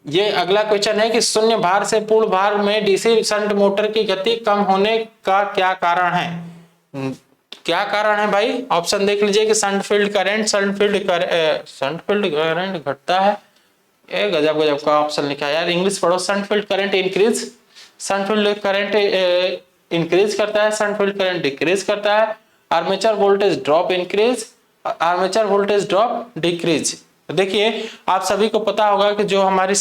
ये अगला क्वेश्चन है कि शून्य भार से पूर्ण भार में डीसी शंट मोटर की गति कम होने का क्या कारण है? क्या कारण है भाई? ऑप्शन देख लीजिए कि शंट फील्ड करंट घटता है। ये गजब गजब का ऑप्शन लिखा है यार, इंग्लिश पढ़ो। Shunt field current increase, shunt field current increase करता है, शंट फील्ड करंट डिक्रीज करता है। Armature voltage drop increase, armature voltage drop decrease. देखिए आप सभी को पता होगा कि जो हमारी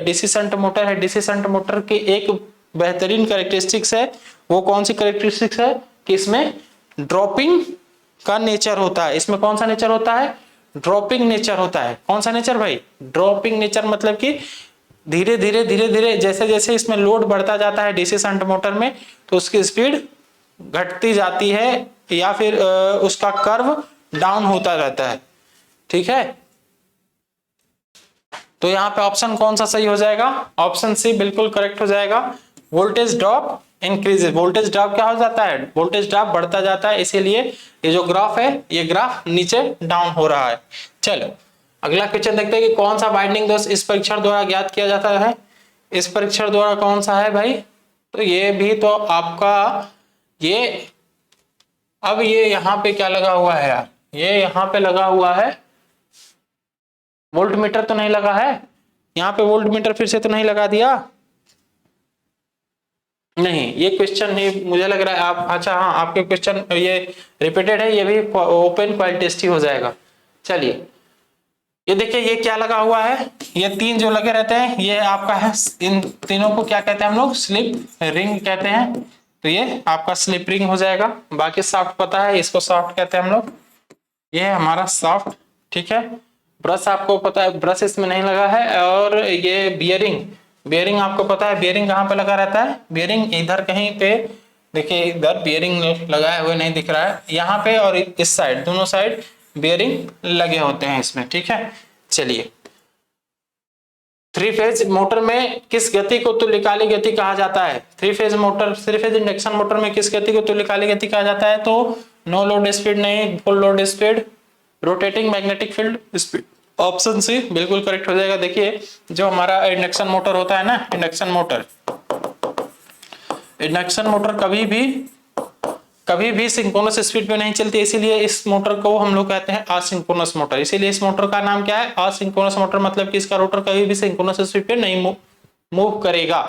डीसी शंट मोटर है, डीसी शंट मोटर की एक बेहतरीन कैरेक्टरिस्टिक्स है, वो कौन सी कैरेक्टरिस्टिक्स है कि इसमें ड्रॉपिंग का नेचर होता है। इसमें कौन सा नेचर होता है? ड्रॉपिंग नेचर होता है। कौन सा नेचर भाई? ड्रॉपिंग नेचर, मतलब कि धीरे धीरे जैसे जैसे इसमें लोड बढ़ता जाता है डीसी शंट मोटर में, तो उसकी स्पीड घटती जाती है या फिर उसका कर्व डाउन होता रहता है। ठीक है, तो यहाँ पे ऑप्शन कौन सा सही हो जाएगा? ऑप्शन सी बिल्कुल करेक्ट हो जाएगा। Voltage drop increases, voltage drop क्या हो जाता है? वोल्टेज ड्रॉप बढ़ता जाता है, इसीलिए ये जो ग्राफ है, ये ग्राफ नीचे डाउन हो रहा है। चलो अगला क्वेश्चन देखते हैं कि कौन सा बाइंडिंग दोष इस परीक्षण द्वारा ज्ञात किया जाता है। इस परीक्षण द्वारा कौन सा है भाई? तो ये भी तो आपका ये, अब ये यहाँ पे क्या लगा हुआ है यार? ये यहाँ पे लगा हुआ है वोल्टमीटर, तो नहीं लगा है यहाँ पे? वोल्टमीटर फिर से तो नहीं लगा दिया? नहीं, ये क्वेश्चन नहीं मुझे लग रहा है आप, अच्छा हाँ आपके क्वेश्चन ये रिपीटेड है, ये भी ओपन कॉइल टेस्ट ही हो जाएगा। चलिए ये देखिए ये क्या लगा हुआ है, ये तीन जो लगे रहते हैं ये आपका है, इन तीनों को क्या कहते हैं हम लोग? स्लिप रिंग कहते हैं। तो ये आपका स्लिप रिंग हो जाएगा। बाकी सॉफ्ट पता है, इसको सॉफ्ट कहते हैं हम लोग, ये है हमारा सॉफ्ट। ठीक है, ब्रश आपको पता है, ब्रश इसमें नहीं लगा है। और ये बियरिंग, बियरिंग आपको पता है बियरिंग कहाँ पे लगा रहता है? बियरिंग इधर कहीं पे, देखिए इधर बियरिंग लगाए हुए नहीं दिख रहा है, यहाँ पे और इस साइड, दोनों साइड बियरिंग लगे होते हैं इसमें। ठीक है, चलिए थ्री फेज मोटर में किस गति को तुल्यकालिक गति कहा जाता है? Three phase motor, three phase induction motor में किस गति को तुल्यकालिक गति कहा जाता है? तो नो लोड स्पीड नहीं, full load speed, rotating magnetic field speed. Option C बिल्कुल करेक्ट हो जाएगा। देखिए जो हमारा इंडक्शन मोटर होता है ना, इंडक्शन मोटर कभी भी सिंक्रोनस स्पीड पे नहीं चलती, इसीलिए इस मोटर को हम लोग कहते हैं असिंक्रोनस मोटर। इसीलिए इस मोटर का नाम क्या है? असिंक्रोनस मोटर, मतलब कि इसका रोटर कभी भी सिंक्रोनस स्पीड पे नहीं मूव करेगा।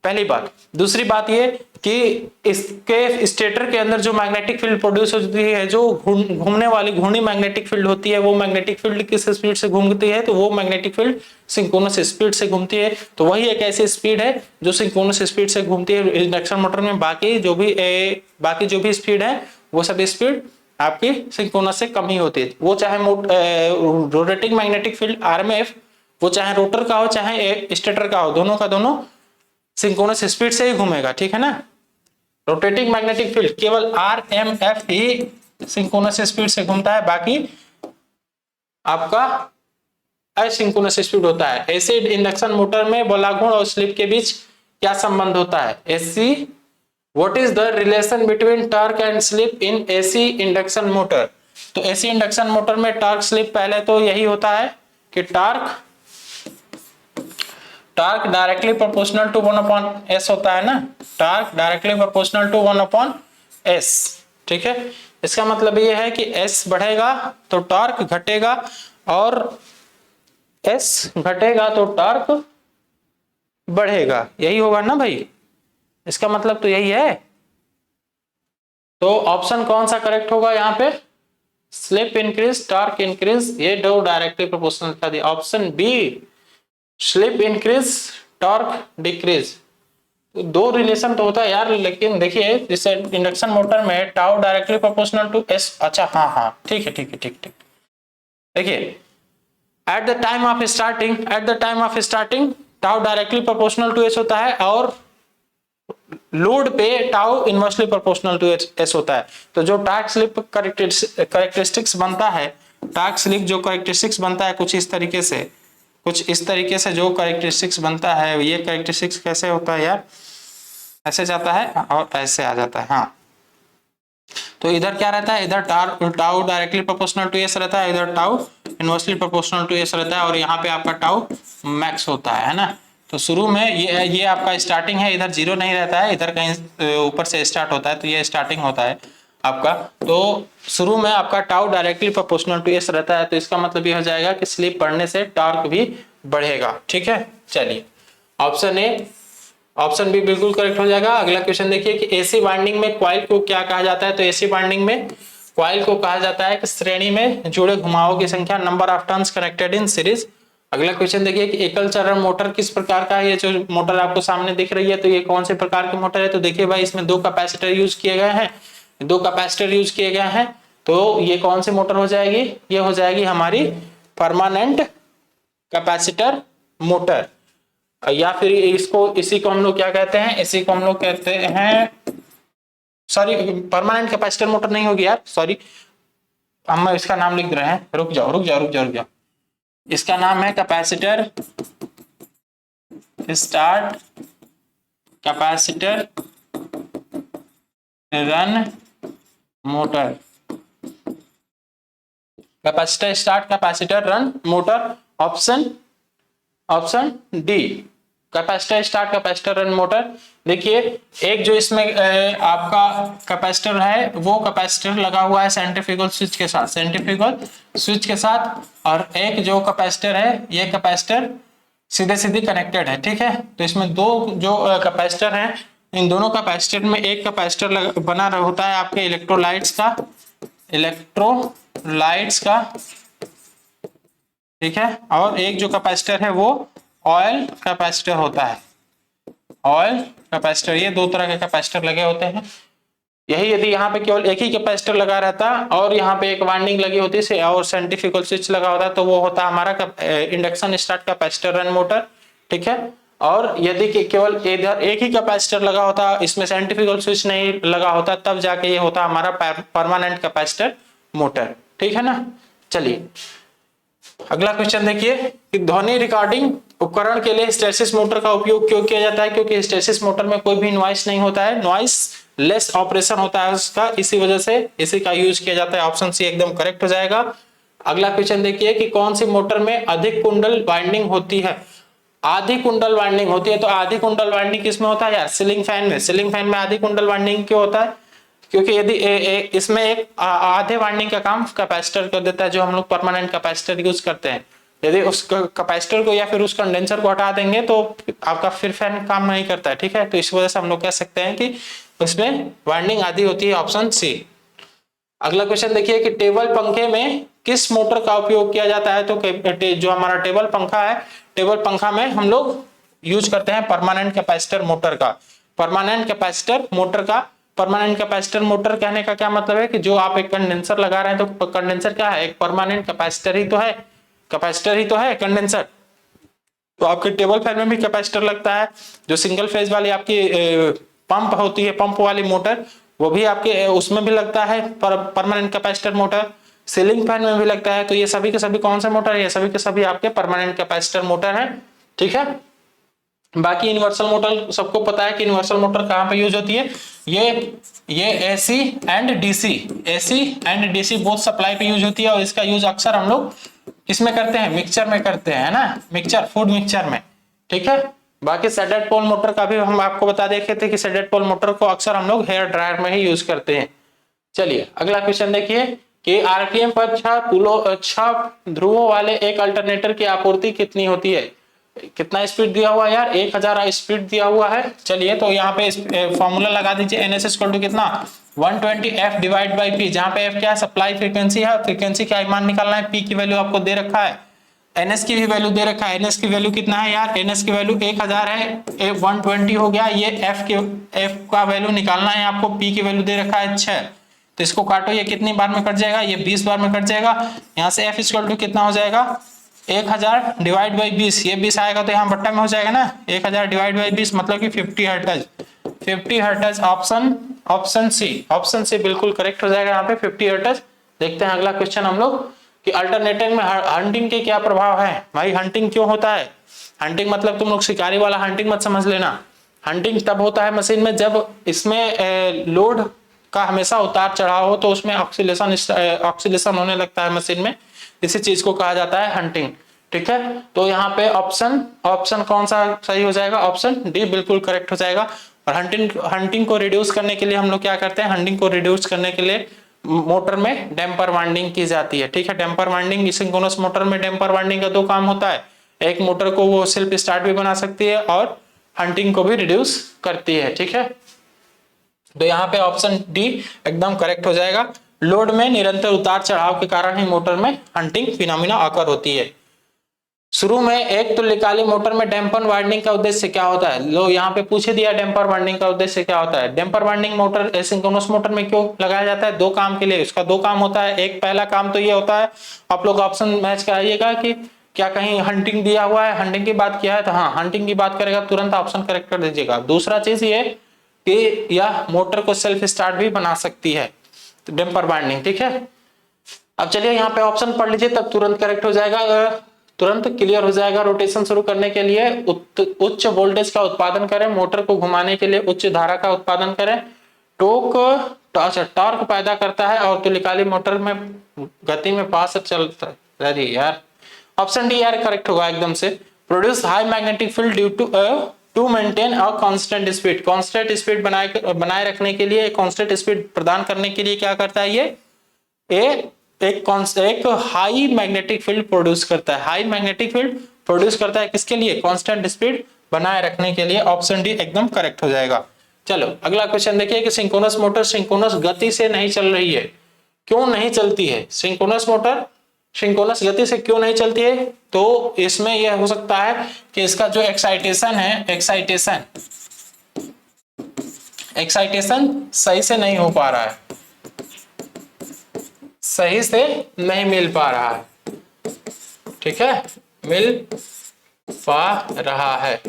पहली बात। दूसरी बात ये कि इसके स्टेटर के अंदर जो मैग्नेटिक फील्ड प्रोड्यूस होती है, जो घूमने वाली घूर्णी मैग्नेटिक फील्ड होती है, वो मैग्नेटिक फील्ड किस स्पीड से घूमती है, तो वो मैग्नेटिक फील्ड सिंक्रोनस स्पीड से घूमती है। तो वही एक ऐसी स्पीड है जो सिंक्रोनस स्पीड से घूमती है इंडक्शन मोटर में। बाकी जो भी स्पीड है वो सब स्पीड आपकी सिंक्रोनस से कम ही होती है। वो चाहे रोटेटिंग मैग्नेटिक फील्ड आरएमएफ, वो चाहे रोटर का हो चाहे स्टेटर का हो, दोनों का दोनों सिंक्रोनस स्पीड से ही घूमेगा, ठीक है ना। रोटेटिंग मैग्नेटिक फील्ड केवल आरएमएफ ही सिंक्रोनस स्पीड से घूमता है, बाकी आपका असिंक्रोनस स्पीड होता है। एसी इंडक्शन मोटर में बलाघूर्ण और स्लिप के बीच क्या संबंध होता है? AC, what is the relation between torque and slip in AC induction motor? तो एसी इंडक्शन मोटर में टॉर्क स्लिप पहले तो यही होता है कि torque directly proportional to 1/s होता है ना। Torque directly proportional to 1/s, ठीक है। इसका मतलब ये है कि s बढ़ेगा तो टॉर्क घटेगा, और s घटेगा तो टॉर्क बढ़ेगा, यही होगा ना भाई। इसका मतलब तो यही है। तो ऑप्शन कौन सा करेक्ट होगा यहाँ पे? स्लिप इंक्रीज टॉर्क इंक्रीज, ये दो डायरेक्टली प्रोपोर्शनल था दिया। Option B slip increase torque decrease, दो रिलेशन तो होता है यार, लेकिन देखिए जैसे इंडक्शन मोटर में tau directly proportional to S. अच्छा हाँ ठीक है। देखिए at the time of starting tau directly proportional to S होता है, और लोड पे tau inversely proportional to S होता है। तो जो टॉर्क स्लिप कैरेक्टरिस्टिक्स बनता है, टॉर्क स्लिप जो कैरेक्टरिस्टिक्स बनता है कुछ इस तरीके से जो कैरेक्टरिस्टिक्स बनता है, ये कैरेक्टरिस्टिक्स कैसे होता है यार, ऐसे जाता है और ऐसे आ जाता है। हाँ, तो इधर क्या रहता है, इधर tau directly proportional to S रहता है, इधर tau inversely proportional to S रहता है, और यहाँ पे आपका टाउ मैक्स होता है ना। तो शुरू में ये आपका स्टार्टिंग है, इधर जीरो नहीं रहता है, इधर कहीं ऊपर से स्टार्ट होता है, तो ये स्टार्टिंग होता है आपका। तो शुरू में आपका tau directly proportional to S रहता है, तो इसका मतलब ये हो जाएगा कि स्लिप बढ़ने से टॉर्क भी बढ़ेगा, ठीक है। चलिए ऑप्शन ए, ऑप्शन बी बिल्कुल करेक्ट हो जाएगा। अगला क्वेश्चन देखिए कि एसी वाइंडिंग में कॉइल को क्या कहा जाता है? तो एसी वाइंडिंग में कॉइल को कहा जाता है कि श्रेणी में जुड़े घुमावों की संख्या, number of turns connected in series. अगला क्वेश्चन देखिए कि एकल चरण मोटर किस प्रकार का है? ये जो मोटर आपको सामने दिख रही है, तो ये कौन से प्रकार की मोटर है? तो देखिए भाई, इसमें दो कैपेसिटर यूज किए गए हैं, तो ये कौन सी मोटर हो जाएगी? ये हो जाएगी हमारी परमानेंट कैपेसिटर मोटर, या फिर इसी को हम लोग क्या कहते हैं? इसी को हम लोग कहते हैं, सॉरी परमानेंट कैपेसिटर मोटर नहीं होगी यार, सॉरी हम इसका नाम लिख रहे हैं, रुक जाओ। इसका नाम है capacitor start capacitor run motor. Capacitor start capacitor run motor, option D capacitor start capacitor run motor. देखिए एक जो इसमें आपका कैपेसिटर है, वो कैपेसिटर लगा हुआ है सेंट्रीफ्यूगल स्विच के साथ, और एक जो कैपेसिटर है, ये कैपेसिटर सीधे कनेक्टेड है, ठीक है। तो इसमें दो जो कैपेसिटर हैं, इन दोनों कैपेसिटर में एक कैपेसिटर बना होता है आपके इलेक्ट्रोलाइट्स का, ठीक है, और एक जो कैपेसिटर है वो ऑयल कैपेसिटर होता है, ऑयल कैपेसिटर। ये दो तरह के कैपेसिटर लगे होते हैं। यही यदि यहाँ पे केवल एक ही कैपेसिटर लगा रहता और यहाँ पे एक वाइंडिंग लगी होती है और सेंट्रीफ्यूगल स्विच लगा होता, तो वो होता हमारा induction start capacitor run motor, ठीक है। और यदि केवल इधर एक ही कैपेसिटर लगा होता, इसमें सेंट्रीफ्यूगल स्विच नहीं लगा होता, तब जाके ये होता हमारा परमानेंट कैपेसिटर मोटर, ठीक है ना। चलिए अगला क्वेश्चन देखिए कि ध्वनि रिकॉर्डिंग उपकरण के लिए हिस्टैरिसीस मोटर का उपयोग क्यों किया जाता है? क्योंकि हिस्टैरिसीस मोटर में कोई भी नॉइस नहीं होता है, नॉइस लेस ऑपरेशन होता है उसका, इसी वजह से इसी का यूज किया जाता है। ऑप्शन सी एकदम करेक्ट हो जाएगा। अगला क्वेश्चन देखिए कि कौन सी मोटर में अधिक कुंडल वाइंडिंग होती है? आधी कुंडल वाइंडिंग होती है। तो आधी कुंडल वाइंडिंग किसमें होता है यार? सीलिंग फैन में। सीलिंग फैन में आधी कुंडल वाइंडिंग क्यों होता है? क्योंकि यदि इसमें एक आधे वाइंडिंग का काम कैपेसिटर कर देता है, जो हम लोग परमानेंट कैपेसिटर यूज करते हैं। यदि उस कैपेसिटर को या फिर उस कंडेंसर को हटा देंगे तो आपका फिर फैन काम नहीं करता है, ठीक है। तो इस वजह से हम लोग कह सकते हैं कि उसमें वाइंडिंग आधी होती है, ऑप्शन सी। अगला क्वेश्चन देखिए कि टेबल पंखे में किस मोटर का उपयोग किया जाता है। तो जो हमारा टेबल पंखा है, टेबल पंखा में हम लोग यूज करते हैं परमानेंट कैपेसिटर मोटर का। परमानेंट कैपेसिटर मोटर का, परमानेंट कैपेसिटर मोटर कहने का क्या मतलब है कि जो आप एक कंडेंसर लगा रहे हैं, तो कंडेंसर क्या है, एक परमानेंट कैपेसिटर ही तो है, कैपेसिटर ही तो है कंडेंसर। तो आपके टेबल फैन में भी कैपेसिटर लगता है। जो सिंगल फेज वाली आपकी पंप होती है, पंप वाली मोटर, वो भी आपके उसमें भी लगता है permanent capacitor motor. Ceiling fan में भी लगता है। तो ये सभी के सभी कौन सा मोटर है, ये सभी के सभी आपके परमानेंट कैपेसिटर मोटर है, ठीक है। बाकी यूनिवर्सल मोटर सबको पता है कि यूनिवर्सल मोटर कहां पे यूज होती है। ये AC and DC, AC and DC both supply पे यूज होती है। और इसका यूज अक्सर हम लोग किसमें करते हैं, मिक्सचर में करते हैं ना, मिक्सचर, फूड मिक्सचर में, ठीक है। बाकी सेडेड पोल मोटर का भी हम आपको बता देखे थे कि सेडेड पोल मोटर को अक्सर हम लोग हेयर ड्रायर में ही यूज करते हैं। चलिए अगला क्वेश्चन देखिए कि आरपीएम पर 6 ध्रुवों वाले एक अल्टरनेटर की आपूर्ति कितनी होती है। कितना स्पीड दिया हुआ है यार, 1000 स्पीड दिया हुआ है। चलिए तो यहाँ पे फॉर्मूला लगा दीजिए, एन एस इक्वल टू कितना 120 एफ डिवाइड बाई पी, जहां पे एफ क्या है, सप्लाई फ्रीक्वेंसी है, फ्रीक्वेंसी का मान निकालना है, पी की वैल्यू आपको दे रखा है, एनएस की भी वैल्यू दे रखा है। एनएस की वैल्यू कितना है यार, एनएस की वैल्यू 1000 है, 120 हो गया। ये एफ का वैल्यू निकालना है आपको, पी की वैल्यू दे रखा है 6। तो इसको काटो, ये कितनी बार में कट जाएगा, ये 20 बार में कट जाएगा। यहाँ से एफ इक्वल टू कितना हो जाएगा, 1000 डिवाइड बाई 20, ये 20 आएगा तो यहाँ बट्टा में हो जाएगा ना, 1000 डिवाइड बाई 20 मतलब कि 50 हर्ट्ज, 50 हर्ट्ज। ऑप्शन सी बिल्कुल करेक्ट हो जाएगा यहाँ पे, 50 हर्ट्ज। देखते हैं अगला क्वेश्चन हम लोग कि अल्टरनेटर में हंटिंग के क्या प्रभाव है। भाई हंटिंग क्यों होता है, हंटिंग मतलब तुम लोग शिकारी वाला हंटिंग मत समझ लेना। हंटिंग तब होता है मशीन में जब इसमें लोड का हमेशा उतार चढ़ाव हो, तो उसमें ऑक्सीलेशन होने लगता है मशीन में, इसी चीज को कहा जाता है हंटिंग, ठीक है। तो यहाँ पे ऑप्शन कौन सा सही हो जाएगा, ऑप्शन डी बिल्कुल करेक्ट हो जाएगा। और हंटिंग को रिड्यूस करने के लिए हम लोग क्या करते हैं, हंटिंग को रिड्यूस करने के लिए मोटर में डैम्पर वाइंडिंग की जाती है, ठीक है। डैम्पर वाइंडिंग, सिंक्रोनस मोटर में डैम्पर वाइंडिंग का 2 काम होता है, एक मोटर को वो सेल्फ स्टार्ट भी बना सकती है और हंटिंग को भी रिड्यूस करती है, ठीक है। तो यहाँ पे ऑप्शन डी एकदम करेक्ट हो जाएगा। लोड में निरंतर उतार चढ़ाव के कारण ही मोटर में हंटिंग फिनोमिना ऑकर होती है। शुरू में एक तुल्यकालिक मोटर में डैम्पर वाइंडिंग का उद्देश्य क्या होता है, लो यहाँ पे पूछे दिया डैम्पर वाइंडिंग का उद्देश्य क्या होता है। Damper winding motor asynchronous motor में क्यों लगाया जाता है, 2 काम के लिए, उसका 2 काम होता है। एक पहला काम तो ये होता है, आप लोग ऑप्शन मैच कराइएगा कि क्या कहीं हंटिंग दिया हुआ है, हंटिंग की बात किया है तो हाँ हंटिंग की बात करेगा तुरंत ऑप्शन करेक्ट कर दीजिएगा। दूसरा चीज ये कि यह मोटर को सेल्फ स्टार्ट भी बना सकती है, तो डैम्पर वाइंडिंग, ठीक है। अब चलिए यहाँ पे ऑप्शन पढ़ लीजिए, तब तुरंत करेक्ट हो जाएगा, तुरंत क्लियर हो जाएगा। रोटेशन शुरू करने के लिए उच्च वोल्टेज का उत्पादन करें, मोटर को घुमाने के लिए उच्च धारा का उत्पादन करें, टॉर्क पैदा करता है और तुल्यकालिक मोटर में गति में पास चलता है। अरे यार ऑप्शन डी यार करेक्ट होगा एकदम से। Produce high magnetic field due to maintain a constant speed, constant speed बनाए रखने के लिए, कांस्टेंट स्पीड प्रदान करने के लिए क्या करता है ये एक हाई मैग्नेटिक फील्ड प्रोड्यूस करता है, हाई मैग्नेटिक फील्ड प्रोड्यूस करता है किसके लिए, कांस्टेंट स्पीड बनाए रखने के लिए। ऑप्शन डी एकदम करेक्ट हो जाएगा। चलो अगला क्वेश्चन देखिए कि सिंक्रोनस मोटर सिंक्रोनस गति से नहीं चल रही है, क्यों नहीं चलती है सिंक्रोनस मोटर, सिंक्रोनस गति से क्यों नहीं चलती है। तो इसमें यह हो सकता है कि इसका जो एक्साइटेशन है, एक्साइटेशन सही से नहीं हो पा रहा है, सही से नहीं मिल पा रहा है, ठीक है, मिल पा रहा है,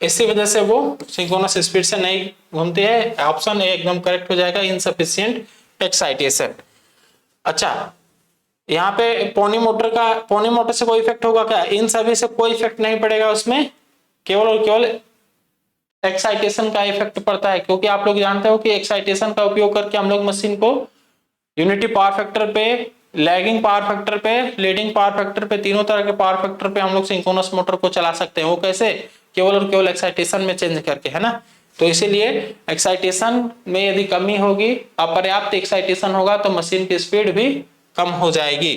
इसी वजह से वो सिंक्रोनस स्पीड से नहीं घूमती है। ऑप्शन ए एकदम करेक्ट हो जाएगा, इनसफिशिएंट एक्साइटेशन। अच्छा यहाँ पे पोनी मोटर से कोई इफेक्ट होगा क्या, इन सभी से कोई इफेक्ट नहीं पड़ेगा, उसमें केवल और केवल एक्साइटेशन का इफेक्ट पड़ता है। क्योंकि आप लोग जानते हो कि एक्साइटेशन का उपयोग करके हम लोग मशीन को यूनिटी पावर फैक्टर पे, लैगिंग पावर फैक्टर पे, लीडिंग पावर फैक्टर पे, तीनों तरह के पावर फैक्टर पे हम लोग सिंक्रोनस मोटर को चला सकते हैं। वो कैसे, केवल और केवल एक्साइटेशन में चेंज करके, है ना। तो इसीलिए एक्साइटेशन में यदि कमी होगी, अपर्याप्त एक्साइटेशन होगा तो मशीन की स्पीड भी कम हो जाएगी।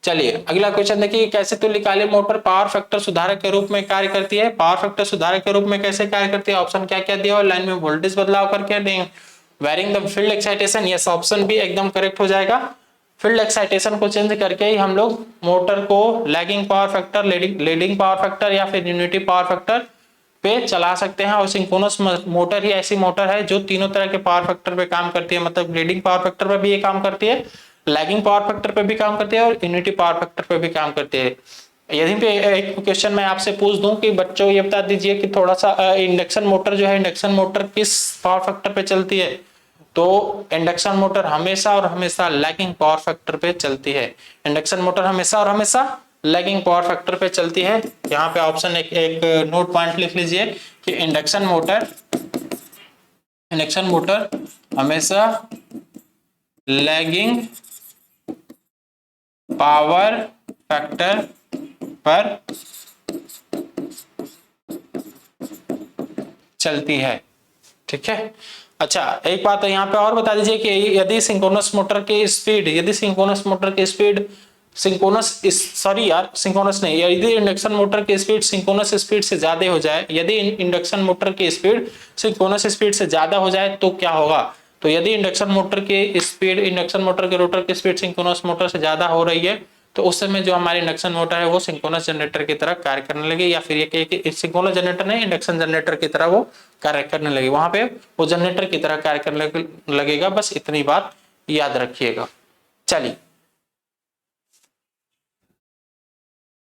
चलिए अगला क्वेश्चन देखिए, कैसे तुल्यकालिक मोटर पावर फैक्टर सुधारक के रूप में कार्य करती है। पावर फैक्टर सुधारक के रूप में कैसे कार्य करती है, ऑप्शन क्या क्या दिया हुआ, लाइन में वोल्टेज बदलाव करके दें, varying the field excitation, yes option भी एकदम करेक्ट हो जाएगा। फील्ड एक्साइटेशन को चेंज करके ही हम लोग मोटर को lagging power factor, leading power factor या फिर यूनिटी पावर फैक्टर पे चला सकते हैं। और सिंक्रोनस मोटर ही ऐसी मोटर है जो तीनों तरह के पावर फैक्टर पे काम करती है, मतलब लीडिंग पावर फैक्टर पे भी ये काम करती है, लैगिंग पावर फैक्टर पे भी काम करती है और यूनिटी पावर फैक्टर पे भी काम करती है। यदि पे एक क्वेश्चन मैं आपसे पूछ दूं कि बच्चों ये बता दीजिए कि थोड़ा सा इंडक्शन मोटर जो है, इंडक्शन मोटर किस पावर फैक्टर पे चलती है, तो इंडक्शन मोटर हमेशा और हमेशा लैगिंग पावर फैक्टर पे चलती है। इंडक्शन मोटर हमेशा और हमेशा लैगिंग पावर फैक्टर पे चलती है। यहाँ पे ऑप्शन एक नोट पॉइंट लिख लीजिए कि इंडक्शन मोटर हमेशा लैगिंग पावर फैक्टर पर चलती है। ठीक है, अच्छा एक बात है यहाँ पे और बता दीजिए कि यदि सिंक्रोनस मोटर की स्पीड, सिंक्रोनस नहीं, यदि इंडक्शन मोटर की स्पीड सिंक्रोनस स्पीड से ज्यादा हो जाए, यदि इंडक्शन मोटर की स्पीड सिंक्रोनस स्पीड से ज्यादा हो जाए तो क्या होगा। तो यदि इंडक्शन मोटर के रोटर की स्पीड सिंक्रोनस मोटर से ज्यादा हो रही है तो उस समय जो हमारी इंडक्शन मोटर है वो सिंक्रोनस जनरेटर की तरह कार्य करने लगी, या फिर ये कहे कि सिंक्रोनस जनरेटर नहीं, इंडक्शन जनरेटर की तरह वो कार्य करने लगी, वहां पे वो जनरेटर की तरह कार्य करने लगेगा। बस इतनी बात याद रखिएगा। चलिए